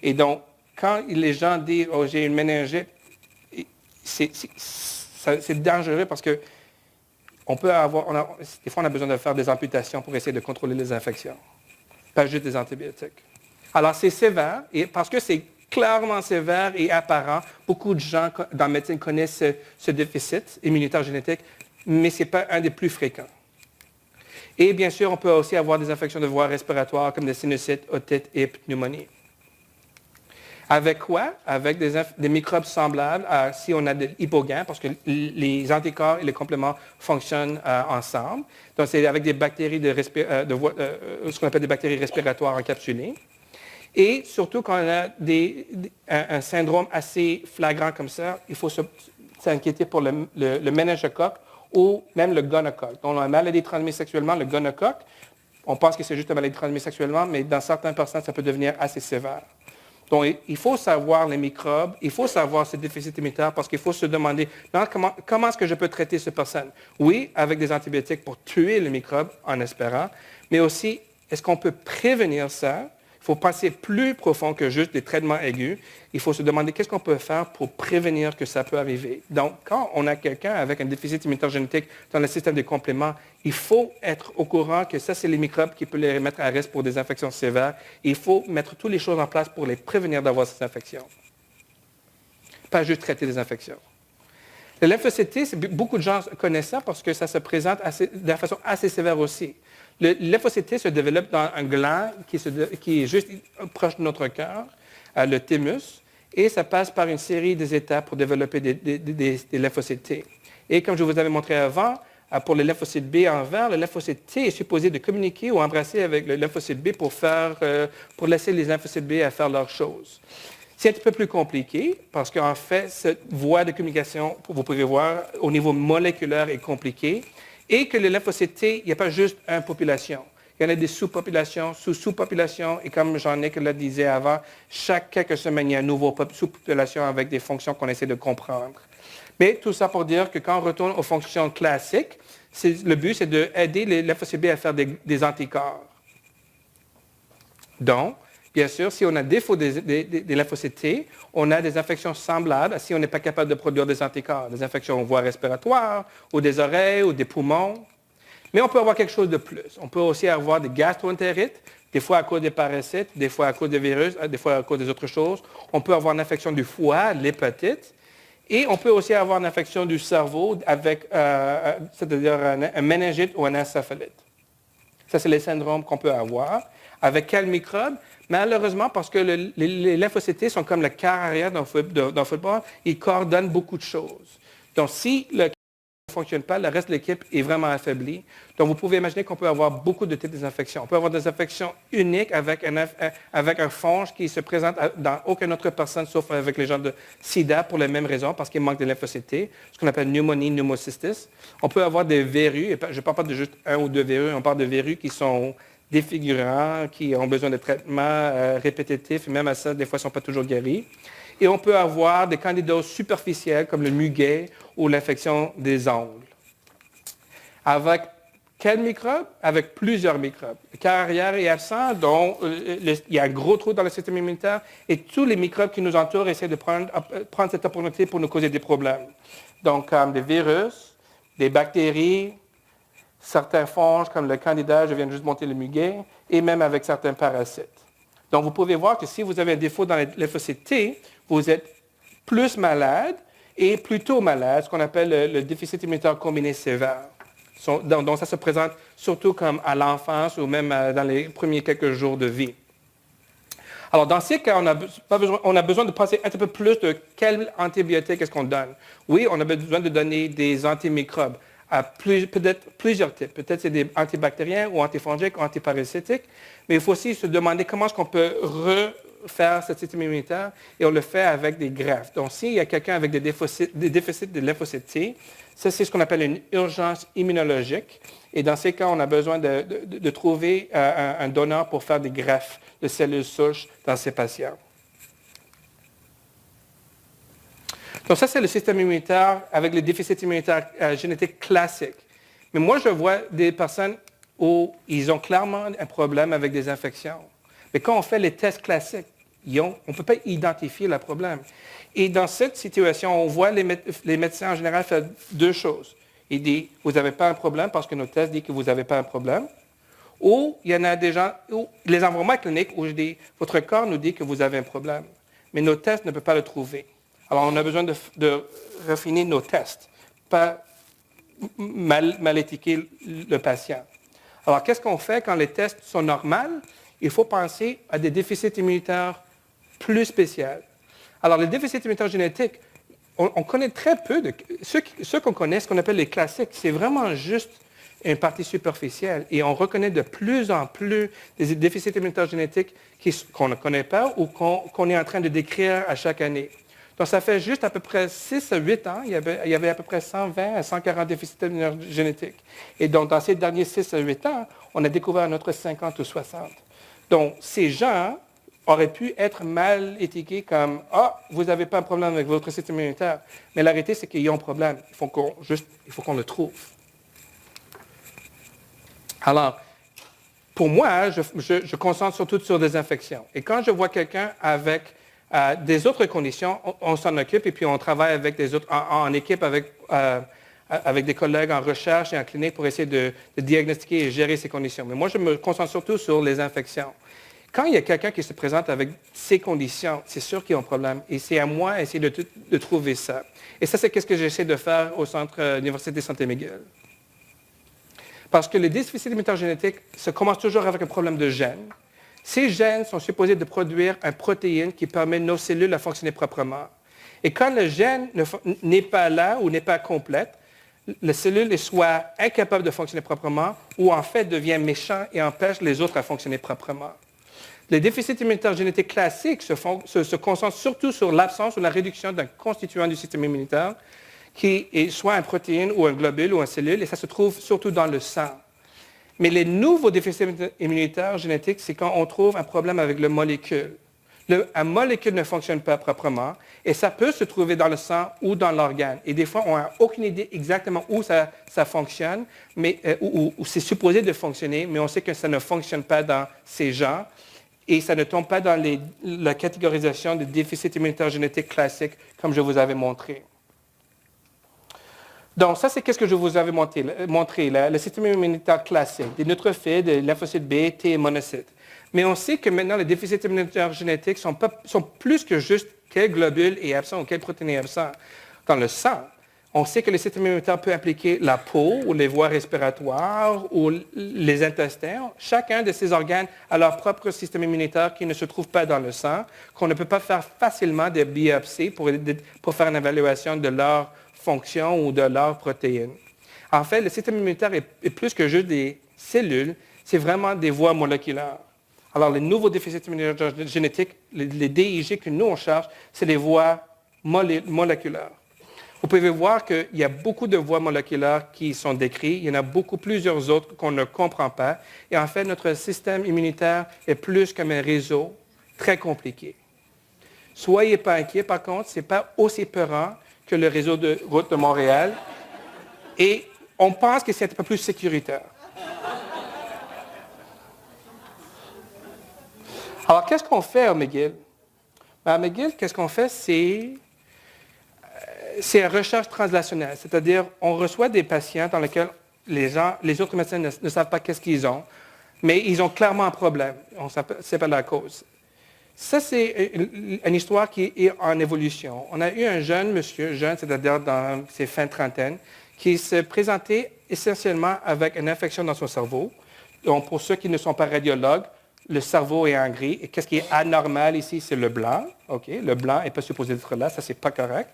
Speaker 2: Et donc, quand les gens disent « Oh, j'ai une méningite », c'est dangereux parce que des fois, on a besoin de faire des amputations pour essayer de contrôler les infections, pas juste des antibiotiques. Alors, c'est sévère, et parce que c'est clairement sévère et apparent, beaucoup de gens dans la médecine connaissent ce déficit immunitaire génétique, mais ce n'est pas un des plus fréquents. Et bien sûr, on peut aussi avoir des infections de voies respiratoires comme des sinusites, otites et pneumonies. Avec quoi? Avec des microbes semblables si on a de l'hypogain, parce que les anticorps et les compléments fonctionnent ensemble. Donc, c'est avec des bactéries ce qu'on appelle des bactéries respiratoires encapsulées. Et surtout, quand on a un syndrome assez flagrant comme ça, il faut s'inquiéter pour le méningocoque ou même le gonocoque. Donc, on a une maladie transmise sexuellement, le gonocoque. On pense que c'est juste une maladie transmise sexuellement, mais dans certaines personnes, ça peut devenir assez sévère. Donc, il faut savoir les microbes, il faut savoir ce déficit immunitaire parce qu'il faut se demander comment est-ce que je peux traiter cette personne? Oui, avec des antibiotiques pour tuer le microbe en espérant, mais aussi, est-ce qu'on peut prévenir ça? Il faut passer plus profond que juste des traitements aigus. Il faut se demander qu'est-ce qu'on peut faire pour prévenir que ça peut arriver. Donc, quand on a quelqu'un avec un déficit immunitaire génétique dans le système des compléments, il faut être au courant que ça, c'est les microbes qui peuvent les mettre à risque pour des infections sévères. Et il faut mettre toutes les choses en place pour les prévenir d'avoir ces infections. Pas juste traiter des infections. Le lymphocyte T, beaucoup de gens connaissent ça parce que ça se présente de façon assez sévère aussi. Le lymphocyte T se développe dans un gland qui est juste proche de notre cœur, le thymus, et ça passe par une série d'étapes pour développer des lymphocytes T. Et comme je vous avais montré avant, pour le lymphocyte B en vert, le lymphocyte T est supposé de communiquer ou embrasser avec le lymphocyte B pour laisser les lymphocytes B à faire leurs choses. C'est un petit peu plus compliqué parce qu'en fait, cette voie de communication, vous pouvez voir, au niveau moléculaire est compliquée. Et que le lymphocyte T, il n'y a pas juste une population. Il y en a des sous-populations, sous-sous-populations. Et comme Jean-Nic le disait avant, chaque quelques semaines, il y a une nouvelle sous-population avec des fonctions qu'on essaie de comprendre. Mais tout ça pour dire que quand on retourne aux fonctions classiques, le but, c'est d'aider les lymphocytes B à faire des anticorps. Donc, bien sûr, si on a défaut des lymphocytes T, on a des infections semblables si on n'est pas capable de produire des anticorps, des infections aux voies respiratoires, ou des oreilles, ou des poumons. Mais on peut avoir quelque chose de plus. On peut aussi avoir des gastroentérites, des fois à cause des parasites, des fois à cause des virus, des fois à cause des autres choses. On peut avoir une infection du foie, l'hépatite. Et on peut aussi avoir une infection du cerveau avec, c'est-à-dire un méningite ou un encéphalite. Ça, c'est les syndromes qu'on peut avoir. Avec quel microbe? Malheureusement, parce que les lymphocytes T sont comme le quart arrière dans le football, ils coordonnent beaucoup de choses. Donc, si le fonctionne pas, le reste de l'équipe est vraiment affaibli. Donc, vous pouvez imaginer qu'on peut avoir beaucoup de types d'infections. On peut avoir des infections uniques avec un fonge qui se présente dans aucune autre personne, sauf avec les gens de SIDA pour les mêmes raisons, parce qu'il manque de lymphocytes T, ce qu'on appelle pneumonie, pneumocystis. On peut avoir des verrues, et je ne parle pas de juste un ou deux verrues, on parle de verrues qui sont défigurants, qui ont besoin de traitements répétitifs, et même à ça, des fois, ils ne sont pas toujours guéris. Et on peut avoir des candidoses superficielles comme le muguet ou l'infection des ongles. Avec quels microbes? Avec plusieurs microbes. Le carrière est absent, donc il y a un gros trou dans le système immunitaire et tous les microbes qui nous entourent essaient de prendre cette opportunité pour nous causer des problèmes. Donc, comme des virus, des bactéries, certains fonges comme le candida, je viens de juste monter le muguet, et même avec certains parasites. Donc, vous pouvez voir que si vous avez un défaut dans les lymphocytes T, vous êtes plus malade et plutôt malade, ce qu'on appelle le déficit immunitaire combiné sévère. Donc, ça se présente surtout comme à l'enfance ou même dans les premiers quelques jours de vie. Alors, dans ces cas, on a besoin de penser un petit peu plus de quel antibiotique est-ce qu'on donne. Oui, on a besoin de donner des antimicrobes à peut-être plusieurs types. Peut-être c'est des antibactériens ou antifongiques ou antiparasitiques, mais il faut aussi se demander comment est-ce qu'on peut refaire ce système immunitaire et on le fait avec des greffes. Donc, s'il y a quelqu'un avec des déficits de lymphocytes T, ça, c'est ce qu'on appelle une urgence immunologique. Et dans ces cas, on a besoin de trouver un donneur pour faire des greffes de cellules souches dans ces patients. Donc ça, c'est le système immunitaire avec les déficits immunitaires génétiques classiques. Mais moi, je vois des personnes où ils ont clairement un problème avec des infections. Mais quand on fait les tests classiques, on ne peut pas identifier le problème. Et dans cette situation, on voit les médecins en général faire deux choses. Ils disent, vous n'avez pas un problème parce que nos tests disent que vous n'avez pas un problème. Ou il y en a des gens, les environnements cliniques où je dis, votre corps nous dit que vous avez un problème, mais nos tests ne peuvent pas le trouver. Alors, on a besoin de raffiner nos tests, pas mal étiqueter le patient. Alors, qu'est-ce qu'on fait quand les tests sont normaux? Il faut penser à des déficits immunitaires plus spéciaux. Alors, les déficits immunitaires génétiques, on connaît très peu de... Ceux qu'on connaît, ce qu'on appelle les classiques, c'est vraiment juste une partie superficielle. Et on reconnaît de plus en plus des déficits immunitaires génétiques qu'on ne connaît pas ou qu'on est en train de décrire à chaque année. Donc, ça fait juste à peu près 6 à 8 ans, il y avait à peu près 120 à 140 déficits immunitaires génétiques. Et donc, dans ces derniers 6 à 8 ans, on a découvert un autre 50 ou 60. Donc, ces gens auraient pu être mal étiquetés comme « Ah, vous n'avez pas un problème avec votre système immunitaire. » Mais la réalité, c'est qu'ils ont un problème. Il faut qu'on le trouve. Alors, pour moi, je concentre surtout sur des infections. Et quand je vois quelqu'un avec des autres conditions, on s'en occupe et puis on travaille avec des autres, en équipe avec des collègues en recherche et en clinique pour essayer de diagnostiquer et gérer ces conditions. Mais moi, je me concentre surtout sur les infections. Quand il y a quelqu'un qui se présente avec ces conditions, c'est sûr qu'il y a un problème. Et c'est à moi d'essayer de trouver ça. Et ça, c'est ce que j'essaie de faire au Centre Université Santé McGill. Parce que les déficits immunitaires génétiques se commencent toujours avec un problème de gènes. Ces gènes sont supposés de produire une protéine qui permet à nos cellules de fonctionner proprement. Et quand le gène n'est pas là ou n'est pas complète, la cellule est soit incapable de fonctionner proprement ou en fait devient méchant et empêche les autres à fonctionner proprement. Les déficits immunitaires génétiques classiques se concentrent surtout sur l'absence ou la réduction d'un constituant du système immunitaire qui est soit une protéine ou un globule ou une cellule, et ça se trouve surtout dans le sang. Mais les nouveaux déficits immunitaires génétiques, c'est quand on trouve un problème avec le molécule. Un molécule ne fonctionne pas proprement et ça peut se trouver dans le sang ou dans l'organe. Et des fois, on n'a aucune idée exactement où ça fonctionne, mais, où c'est supposé de fonctionner, mais on sait que ça ne fonctionne pas dans ces gens et ça ne tombe pas dans la catégorisation de déficit immunitaire génétique classique comme je vous avais montré. Donc, ça, c'est ce que je vous avais montré, le système immunitaire classique, des neutrophils, des lymphocytes B, T et monocytes. Mais on sait que maintenant, les déficits immunitaires génétiques sont plus que juste quel globule est absent ou quelle protéine est absent. Dans le sang, on sait que le système immunitaire peut impliquer la peau ou les voies respiratoires ou les intestins. Chacun de ces organes a leur propre système immunitaire qui ne se trouve pas dans le sang, qu'on ne peut pas faire facilement des biopsies pour faire une évaluation de leur fonction ou de leurs protéines. En fait, le système immunitaire est plus que juste des cellules, c'est vraiment des voies moléculaires. Alors, les nouveaux déficits immunitaires génétiques, les DIG que nous, on cherche, c'est les voies moléculaires. Vous pouvez voir qu'il y a beaucoup de voies moléculaires qui sont décrites. Il y en a plusieurs autres qu'on ne comprend pas. Et en fait, notre système immunitaire est plus comme un réseau très compliqué. Soyez pas inquiets, par contre, ce n'est pas aussi peurant que le réseau de route de Montréal. Et on pense que c'est un peu plus sécuritaire. Alors, qu'est-ce qu'on fait à McGill? À McGill, qu'est-ce qu'on fait? C'est une recherche translationnelle, c'est-à-dire on reçoit des patients dans lesquels les autres médecins ne savent pas qu'est-ce qu'ils ont, mais ils ont clairement un problème. On ne sait pas la cause. Ça, c'est une histoire qui est en évolution. On a eu un jeune monsieur, c'est-à-dire dans ses fins de trentaine, qui se présentait essentiellement avec une infection dans son cerveau. Donc, pour ceux qui ne sont pas radiologues, le cerveau est en gris. Et qu'est-ce qui est anormal ici? C'est le blanc. Okay? Le blanc n'est pas supposé être là. Ça, c'est pas correct.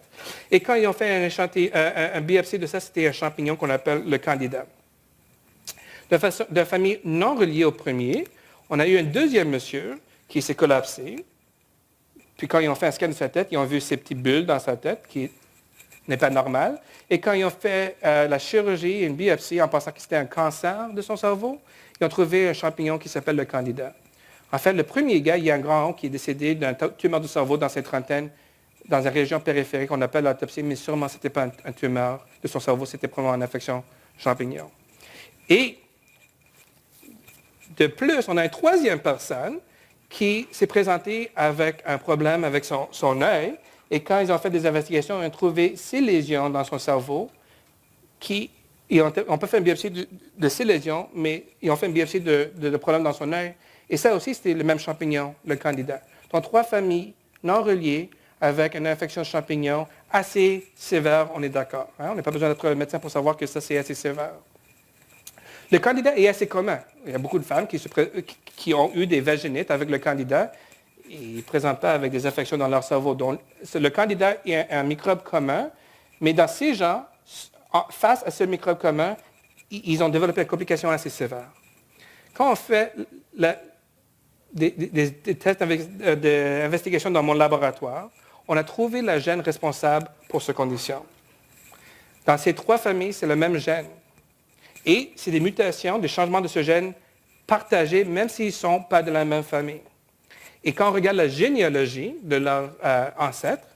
Speaker 2: Et quand ils ont fait un biopsie de ça, c'était un champignon qu'on appelle le candida. De famille non reliée au premier, on a eu un deuxième monsieur qui s'est collapsé. Puis quand ils ont fait un scan de sa tête, ils ont vu ces petites bulles dans sa tête qui n'est pas normal. Et quand ils ont fait la chirurgie et une biopsie en pensant que c'était un cancer de son cerveau, ils ont trouvé un champignon qui s'appelle le candida. En fait, le premier gars, il y a un grand homme qui est décédé d'une tumeur du cerveau dans ses trentaines, dans une région périphérique. On appelle l'autopsie, mais sûrement ce n'était pas une tumeur de son cerveau, c'était probablement une infection champignon. Et de plus, on a une troisième personne qui s'est présentée avec un problème avec son œil. Et quand ils ont fait des investigations, ils ont trouvé ces lésions dans son cerveau on peut faire une biopsie de ces lésions, mais ils ont fait une biopsie de problèmes dans son œil. Et ça aussi, c'était le même champignon, le candida. Donc, 3 familles non reliées avec une infection champignon assez sévère, on est d'accord. Hein? On n'a pas besoin d'être médecin pour savoir que ça, c'est assez sévère. Le candida est assez commun. Il y a beaucoup de femmes qui ont eu des vaginites avec le candida. Ils ne présentent pas avec des infections dans leur cerveau. Donc, le candida est un microbe commun, mais dans ces gens, face à ce microbe commun, ils ont développé une complication assez sévère. Quand on fait des tests d'investigation dans mon laboratoire, on a trouvé le gène responsable pour cette condition. Dans ces 3 familles, c'est le même gène. Et c'est des mutations, des changements de ce gène partagés, même s'ils ne sont pas de la même famille. Et quand on regarde la généalogie de leurs ancêtres,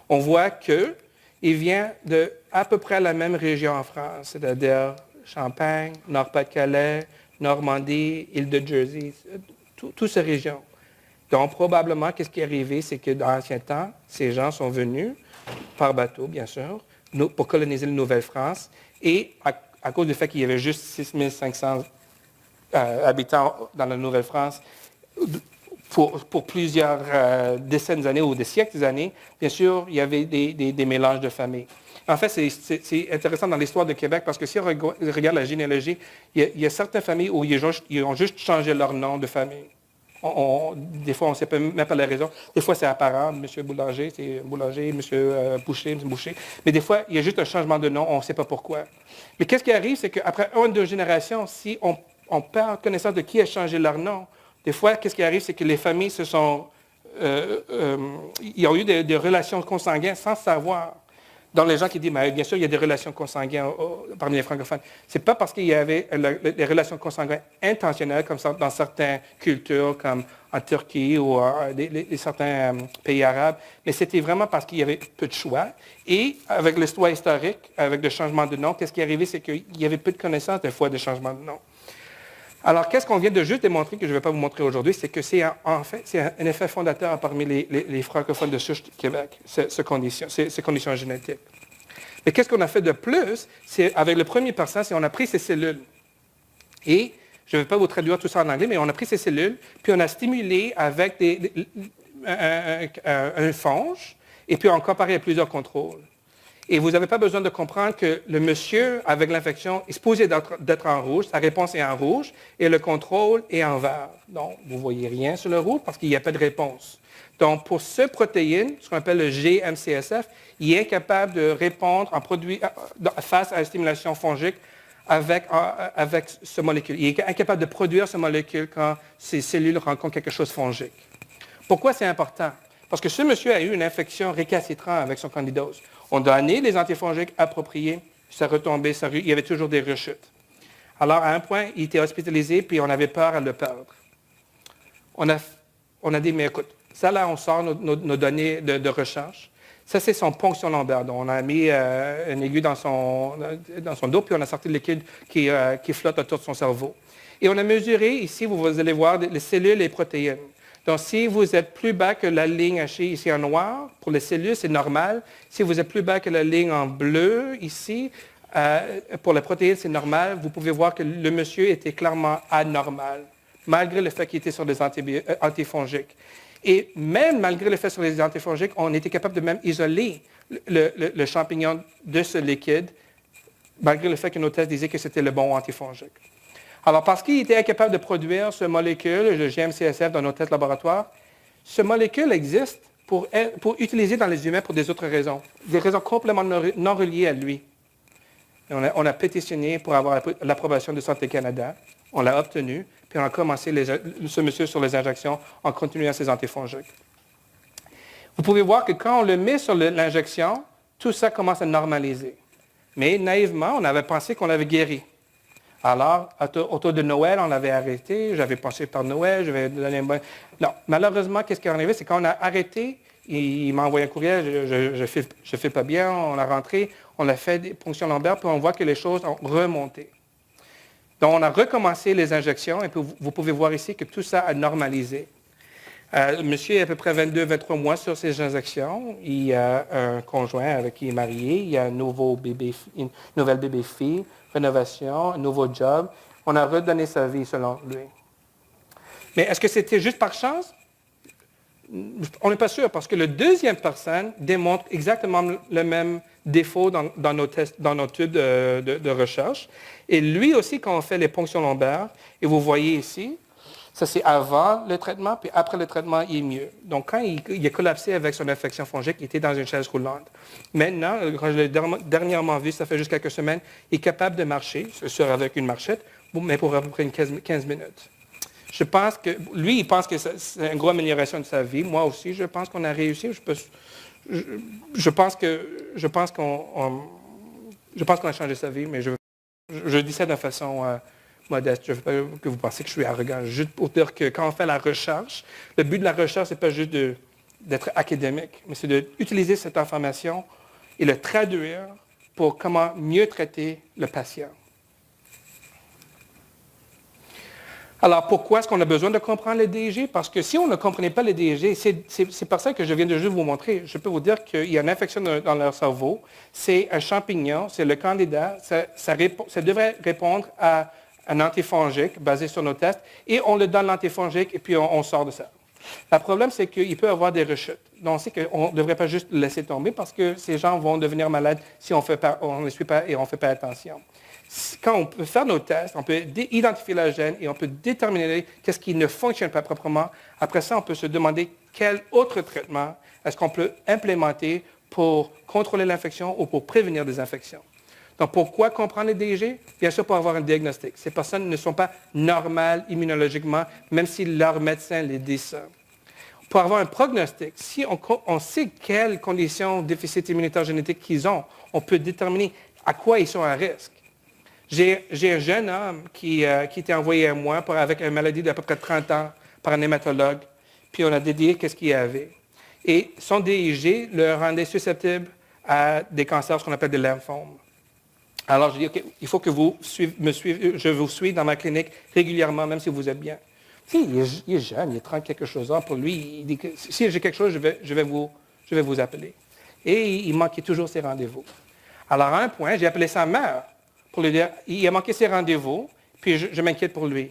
Speaker 2: on voit qu'il vient de à peu près la même région en France, c'est-à-dire Champagne, Nord-Pas-de-Calais, Normandie, île de Jersey, toutes ces régions. Donc, probablement, qu'est-ce qui est arrivé, c'est que dans l'ancien temps, ces gens sont venus, par bateau, bien sûr, pour coloniser la Nouvelle-France. Et à cause du fait qu'il y avait juste 6500 habitants dans la Nouvelle-France, pour plusieurs décennies d'années ou des siècles d'années, bien sûr, il y avait des mélanges de familles. En fait, c'est intéressant dans l'histoire de Québec parce que si on regarde la généalogie, il y a certaines familles où ils ont juste changé leur nom de famille. Des fois, on ne sait même pas la raison. Des fois, c'est apparent. M. Boulanger, c'est Boulanger. M. Boucher, c'est Boucher. Mais des fois, il y a juste un changement de nom. On ne sait pas pourquoi. Mais qu'est-ce qui arrive, c'est qu'après 1 ou 2 générations, si on perd connaissance de qui a changé leur nom, des fois, qu'est-ce qui arrive, c'est que les familles ils ont eu des relations consanguines sans savoir. Dans les gens qui disent, bien sûr, il y a des relations consanguines parmi les francophones. Ce n'est pas parce qu'il y avait des relations consanguines intentionnelles, comme ça, dans certaines cultures, comme en Turquie ou certains pays arabes, mais c'était vraiment parce qu'il y avait peu de choix. Et avec l'histoire historique, avec le changement de nom, qu'est-ce qui est arrivé, c'est qu'il y avait peu de connaissances des fois de changement de nom. Alors, qu'est-ce qu'on vient de juste démontrer, que je ne vais pas vous montrer aujourd'hui, c'est que c'est en fait un effet fondateur parmi les francophones de souche du Québec, ces conditions génétiques. Mais qu'est-ce qu'on a fait de plus, c'est avec le premier patient, c'est qu'on a pris ces cellules. Et, je ne vais pas vous traduire tout ça en anglais, mais on a pris ces cellules, puis on a stimulé avec un fonge, et puis on a comparé à plusieurs contrôles. Et vous n'avez pas besoin de comprendre que le monsieur avec l'infection est supposé d'être en rouge, sa réponse est en rouge, et le contrôle est en vert. Donc, vous ne voyez rien sur le rouge parce qu'il n'y a pas de réponse. Donc, pour ce protéine, ce qu'on appelle le GMCSF, il est incapable de répondre face à la stimulation fongique avec ce molécule. Il est incapable de produire ce molécule quand ces cellules rencontrent quelque chose de fongique. Pourquoi c'est important? Parce que ce monsieur a eu une infection récalcitrante avec son candidose. On a donné les antifongiques appropriés, ça retombait, il y avait toujours des rechutes. Alors, à un point, il était hospitalisé, puis on avait peur à le perdre. On a dit, mais écoute, ça là, on sort nos données de recherche. Ça, c'est son ponction lombaire. Donc, on a mis une aiguille dans son dos, puis on a sorti le liquide qui flotte autour de son cerveau. Et on a mesuré, ici, vous allez voir, les cellules et les protéines. Donc, si vous êtes plus bas que la ligne hachée ici en noir, pour les cellules, c'est normal. Si vous êtes plus bas que la ligne en bleu ici, pour les protéines, c'est normal. Vous pouvez voir que le monsieur était clairement anormal, malgré le fait qu'il était sur des antifongiques. Et même malgré le fait sur les antifongiques, on était capable de même isoler le champignon de ce liquide, malgré le fait que nos tests disaient que c'était le bon antifongique. Alors, parce qu'il était incapable de produire ce molécule, le GM-CSF, dans nos tests laboratoires, ce molécule existe pour utiliser dans les humains pour des autres raisons, des raisons complètement non reliées à lui. Et on a pétitionné pour avoir l'approbation de Santé Canada. On l'a obtenu, puis on a commencé ce monsieur sur les injections en continuant ses antifongiques. Vous pouvez voir que quand on le met sur l'injection, tout ça commence à normaliser. Mais naïvement, on avait pensé qu'on l'avait guéri. Alors, autour de Noël, on l'avait arrêté. J'avais pensé par Noël, je vais donner un bon... Non, malheureusement, qu'est-ce qui est arrivé? C'est qu'on a arrêté, il m'a envoyé un courriel, je fais pas bien, on a rentré, on a fait des ponctions lombaires, puis on voit que les choses ont remonté. Donc, on a recommencé les injections, et puis vous pouvez voir ici que tout ça a normalisé. Le monsieur a à peu près 22-23 mois sur ces injections. Il a un conjoint avec qui il est marié. Il a une nouvelle bébé-fille, rénovation, un nouveau job. On a redonné sa vie selon lui. Mais est-ce que c'était juste par chance? On n'est pas sûr, parce que la deuxième personne démontre exactement le même défaut dans nos tests, dans nos études de recherche. Et lui aussi, quand on fait les ponctions lombaires, et vous voyez ici, ça, c'est avant le traitement, puis après le traitement, il est mieux. Donc, quand il a collapsé avec son infection fongique, il était dans une chaise roulante. Maintenant, quand je l'ai dernièrement vu, ça fait juste quelques semaines, il est capable de marcher, c'est sûr avec une marchette, mais pour à peu près 15 minutes. Je pense que, lui, il pense que c'est une grosse amélioration de sa vie. Moi aussi, je pense qu'on a réussi. Je pense qu'on a changé sa vie, mais je dis ça de façon... modeste. Je ne veux pas que vous pensiez que je suis arrogant. Juste pour dire que quand on fait la recherche, le but de la recherche, ce n'est pas juste d'être académique, mais c'est d'utiliser cette information et le traduire pour comment mieux traiter le patient. Alors, pourquoi est-ce qu'on a besoin de comprendre les DG? Parce que si on ne comprenait pas les DG, c'est par ça que je viens de juste vous montrer. Je peux vous dire qu'il y a une infection dans leur cerveau. C'est un champignon, c'est le candidat. Ça devrait répondre à un antifongique basé sur nos tests, et on le donne l'antifongique, et puis on sort de ça. Le problème, c'est qu'il peut y avoir des rechutes. Donc, on sait qu'on ne devrait pas juste le laisser tomber, parce que ces gens vont devenir malades si on ne suit pas et on ne fait pas attention. Quand on peut faire nos tests, on peut identifier la gène et on peut déterminer qu'est-ce qui ne fonctionne pas proprement. Après ça, on peut se demander quel autre traitement est-ce qu'on peut implémenter pour contrôler l'infection ou pour prévenir des infections. Donc, pourquoi comprendre les DG? Bien sûr, pour avoir un diagnostic. Ces personnes ne sont pas normales immunologiquement, même si leur médecin les dit ça. Pour avoir un prognostic, si on sait quelles conditions de déficit immunitaire génétique qu'ils ont, on peut déterminer à quoi ils sont à risque. J'ai un jeune homme qui était envoyé à moi avec une maladie d'à peu près 30 ans par un hématologue, puis on a dédié qu'est-ce qu'il y avait. Et son DIG le rendait susceptible à des cancers, ce qu'on appelle des lymphomes. Alors, je dis, OK, il faut que vous me suivez, je vous suis dans ma clinique régulièrement, même si vous êtes bien. Tu sais, il est jeune, il est 30 quelque chose ans. Pour lui, il dit que si j'ai quelque chose, je vais vous appeler. Et il manquait toujours ses rendez-vous. Alors, à un point, j'ai appelé sa mère pour lui dire, il a manqué ses rendez-vous, puis je m'inquiète pour lui.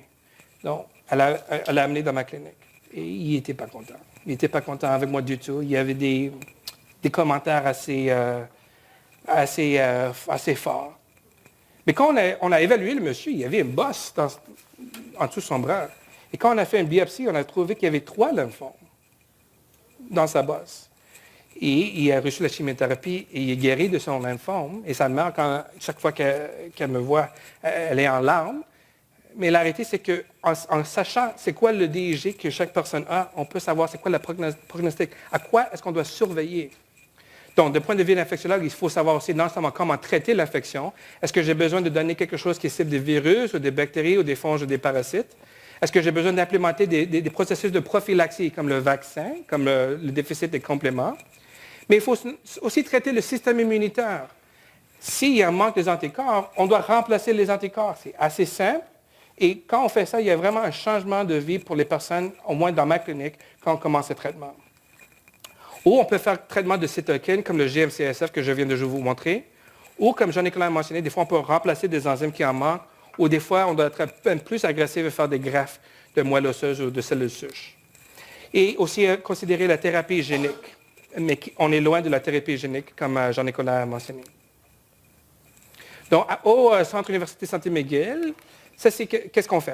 Speaker 2: Donc, elle l'a amené dans ma clinique. Et il n'était pas content. Il n'était pas content avec moi du tout. Il y avait des commentaires assez assez fort. Mais quand on a évalué le monsieur, il y avait une bosse en dessous de son bras. Et quand on a fait une biopsie, on a trouvé qu'il y avait 3 lymphomes dans sa bosse. Et il a reçu la chimiothérapie et il est guéri de son lymphome. Et sa mère, chaque fois qu'elle me voit, elle est en larmes. Mais la réalité, c'est qu'en sachant c'est quoi le DIG que chaque personne a, on peut savoir c'est quoi le prognostic. À quoi est-ce qu'on doit surveiller? Donc, du point de vue infectiologue, il faut savoir aussi non seulement comment traiter l'infection. Est-ce que j'ai besoin de donner quelque chose qui cible des virus ou des bactéries ou des fonges ou des parasites? Est-ce que j'ai besoin d'implémenter des processus de prophylaxie comme le vaccin, comme le déficit des compléments? Mais il faut aussi traiter le système immunitaire. S'il y a un manque des anticorps, on doit remplacer les anticorps. C'est assez simple. Et quand on fait ça, il y a vraiment un changement de vie pour les personnes, au moins dans ma clinique, quand on commence le traitement. Ou on peut faire le traitement de cytokines, comme le GM-CSF que je viens de vous montrer. Ou, comme Jean-Nicolas a mentionné, des fois, on peut remplacer des enzymes qui en manquent. Ou des fois, on doit être un peu plus agressif et faire des greffes de moelle osseuse ou de cellules souches. Et aussi considérer la thérapie génique. Mais on est loin de la thérapie génique, comme Jean-Nicolas a mentionné. Donc, au Centre Université Santé McGill, ça, c'est qu'est-ce qu'on fait?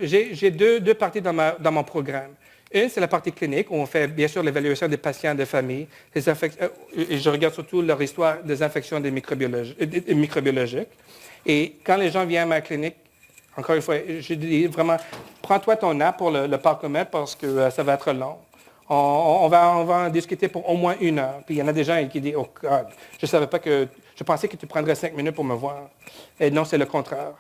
Speaker 2: J'ai deux parties dans mon programme. Une, c'est la partie clinique, où on fait bien sûr l'évaluation des patients, des familles, et je regarde surtout leur histoire des infections des microbiologiques. Et quand les gens viennent à ma clinique, encore une fois, je dis vraiment, prends-toi ton app pour le parcomètre parce que ça va être long. On va en discuter pour au moins 1 heure. Puis il y en a des gens qui disent, oh God, je pensais que tu prendrais 5 minutes pour me voir. Et non, c'est le contraire.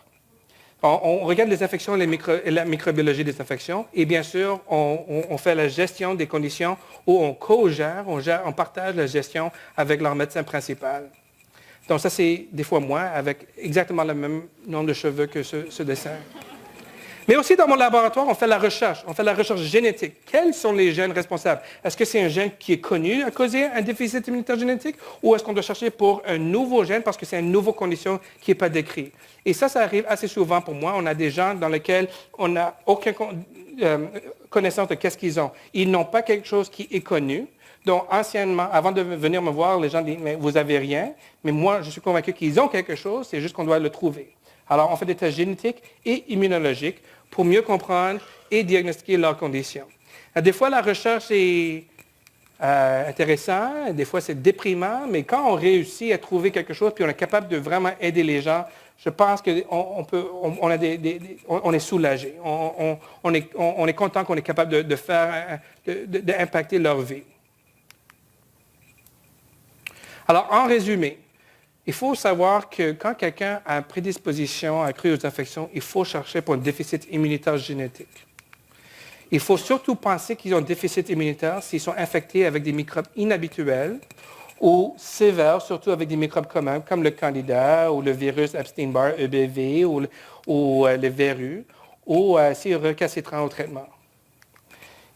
Speaker 2: On regarde les infections et la microbiologie des infections. Et bien sûr, on fait la gestion des conditions où on co-gère, on partage la gestion avec leur médecin principal. Donc ça, c'est des fois moi, avec exactement le même nombre de cheveux que ce dessin. Mais aussi dans mon laboratoire, on fait la recherche génétique. Quels sont les gènes responsables? Est-ce que c'est un gène qui est connu à causer un déficit immunitaire génétique ou est-ce qu'on doit chercher pour un nouveau gène parce que c'est une nouvelle condition qui n'est pas décrite? Et ça arrive assez souvent pour moi. On a des gens dans lesquels on n'a aucune connaissance de qu'est-ce qu'ils ont. Ils n'ont pas quelque chose qui est connu. Donc, anciennement, avant de venir me voir, les gens disent, mais vous n'avez rien. Mais moi, je suis convaincu qu'ils ont quelque chose, c'est juste qu'on doit le trouver. Alors, on fait des tests génétiques et immunologiques pour mieux comprendre et diagnostiquer leurs conditions. Des fois, la recherche est intéressante, des fois, c'est déprimant, mais quand on réussit à trouver quelque chose, puis on est capable de vraiment aider les gens, je pense qu'on est soulagé. On est content qu'on est capable d'impacter leur vie. Alors, en résumé, il faut savoir que quand quelqu'un a une prédisposition accrue aux infections, il faut chercher pour un déficit immunitaire génétique. Il faut surtout penser qu'ils ont un déficit immunitaire s'ils sont infectés avec des microbes inhabituels ou sévères, surtout avec des microbes communs, comme le Candida ou le virus Epstein-Barr, EBV, ou le verrue, ou s'ils recalcitrant au traitement.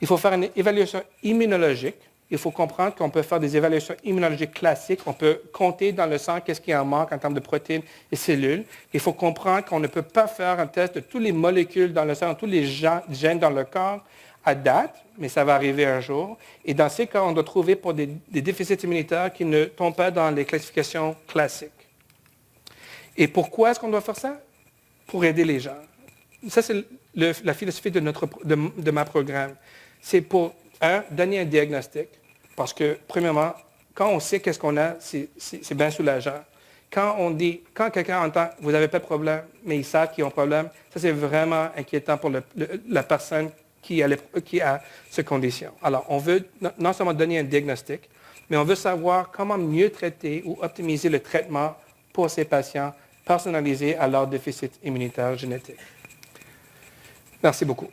Speaker 2: Il faut faire une évaluation immunologique. Il faut comprendre qu'on peut faire des évaluations immunologiques classiques. On peut compter dans le sang qu'est-ce qui en manque en termes de protéines et cellules. Il faut comprendre qu'on ne peut pas faire un test de toutes les molécules dans le sang, tous les gènes dans le corps à date, mais ça va arriver un jour. Et dans ces cas, on doit trouver pour des déficits immunitaires qui ne tombent pas dans les classifications classiques. Et pourquoi est-ce qu'on doit faire ça? Pour aider les gens. Ça, c'est la philosophie de ma programme. C'est pour, donner un diagnostic. Parce que, premièrement, quand on sait qu'est-ce qu'on a, c'est bien soulageant. Quand quelqu'un entend « vous n'avez pas de problème », mais ils savent qu'ils ont un problème, ça, c'est vraiment inquiétant pour la personne qui a cette condition. Alors, on veut non seulement donner un diagnostic, mais on veut savoir comment mieux traiter ou optimiser le traitement pour ces patients personnalisés à leur déficit immunitaire génétique. Merci beaucoup.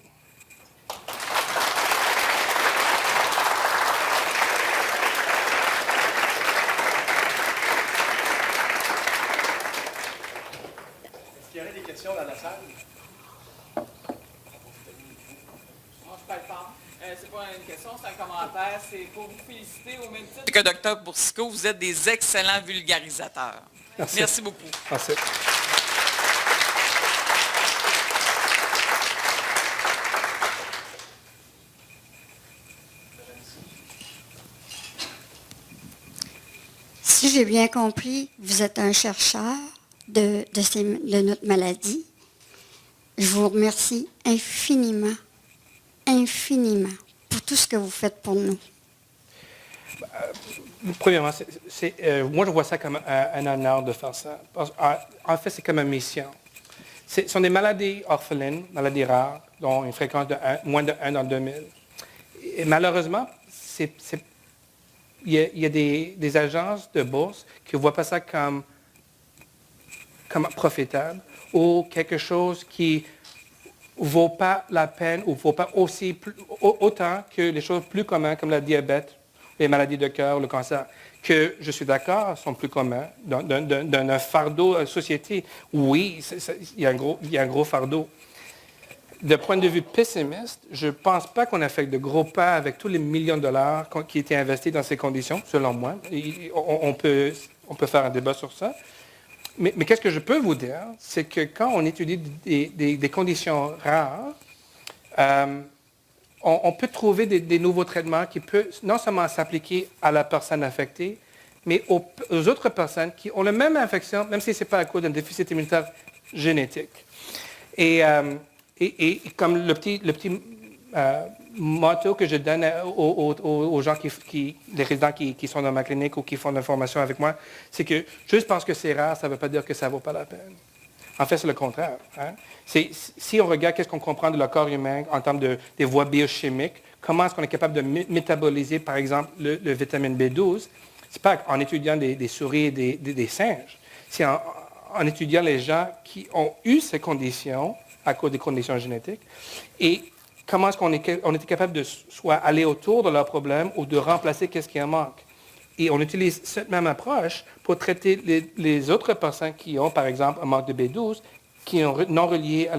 Speaker 1: Dans la salle?
Speaker 3: Moi, je parle pas. C'est pas une question, c'est un commentaire. C'est pour vous féliciter au même titre que Dr. Boursicot. Vous êtes des excellents vulgarisateurs. Merci beaucoup.
Speaker 2: Merci.
Speaker 4: si j'ai bien compris, vous êtes un chercheur de notre maladie. Je vous remercie infiniment, infiniment pour tout ce que vous faites pour nous.
Speaker 2: Premièrement, moi, je vois ça comme un honneur de faire ça. En fait, c'est comme une mission. Ce sont des maladies orphelines, maladies rares, dont une fréquence de moins de 1 dans 2000. Et malheureusement, il y a des agences de bourse qui ne voient pas ça comme profitable ou quelque chose qui ne vaut pas la peine ou ne vaut pas autant que les choses plus communes comme le diabète, les maladies de cœur, le cancer, que je suis d'accord, sont plus communs, d'un fardeau à la société. Oui, il y a un gros fardeau. De point de vue pessimiste, je ne pense pas qu'on a fait de gros pas avec tous les millions de dollars qui étaient investis dans ces conditions, selon moi. On peut faire un débat sur ça. Mais qu'est-ce que je peux vous dire, c'est que quand on étudie des conditions rares, on peut trouver des nouveaux traitements qui peuvent non seulement s'appliquer à la personne affectée, mais aux autres personnes qui ont la même infection, même si ce n'est pas à cause d'un déficit immunitaire génétique. Et comme le petit motto que je donne aux gens, les résidents qui sont dans ma clinique ou qui font de la formation avec moi, c'est que juste parce que c'est rare, ça ne veut pas dire que ça ne vaut pas la peine. En fait, c'est le contraire. Hein? Si on regarde qu'est-ce qu'on comprend de le corps humain en termes des voies biochimiques, comment est-ce qu'on est capable de métaboliser, par exemple, le vitamine B12, c'est pas en étudiant des souris et des singes, c'est en étudiant les gens qui ont eu ces conditions à cause des conditions génétiques et comment est-ce qu'on était capable de soit aller autour de leurs problèmes ou de remplacer qu'est-ce qui en manque. Et on utilise cette même approche pour traiter les autres personnes qui ont, par exemple, un manque de B12, qui sont non reliés à, un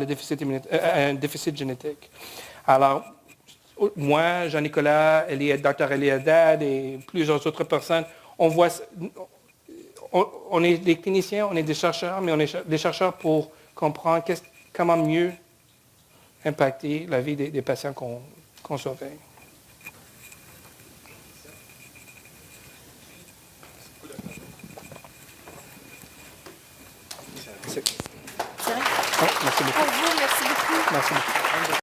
Speaker 2: déficit génétique. Alors, moi, Jean-Nicolas, Dr. Eliadad et plusieurs autres personnes, on est des cliniciens, on est des chercheurs, mais on est des chercheurs pour comprendre comment mieux impacter la vie des patients qu'on surveille.
Speaker 5: C'est vrai?
Speaker 2: Merci beaucoup.
Speaker 5: À vous, merci beaucoup.
Speaker 2: Merci beaucoup.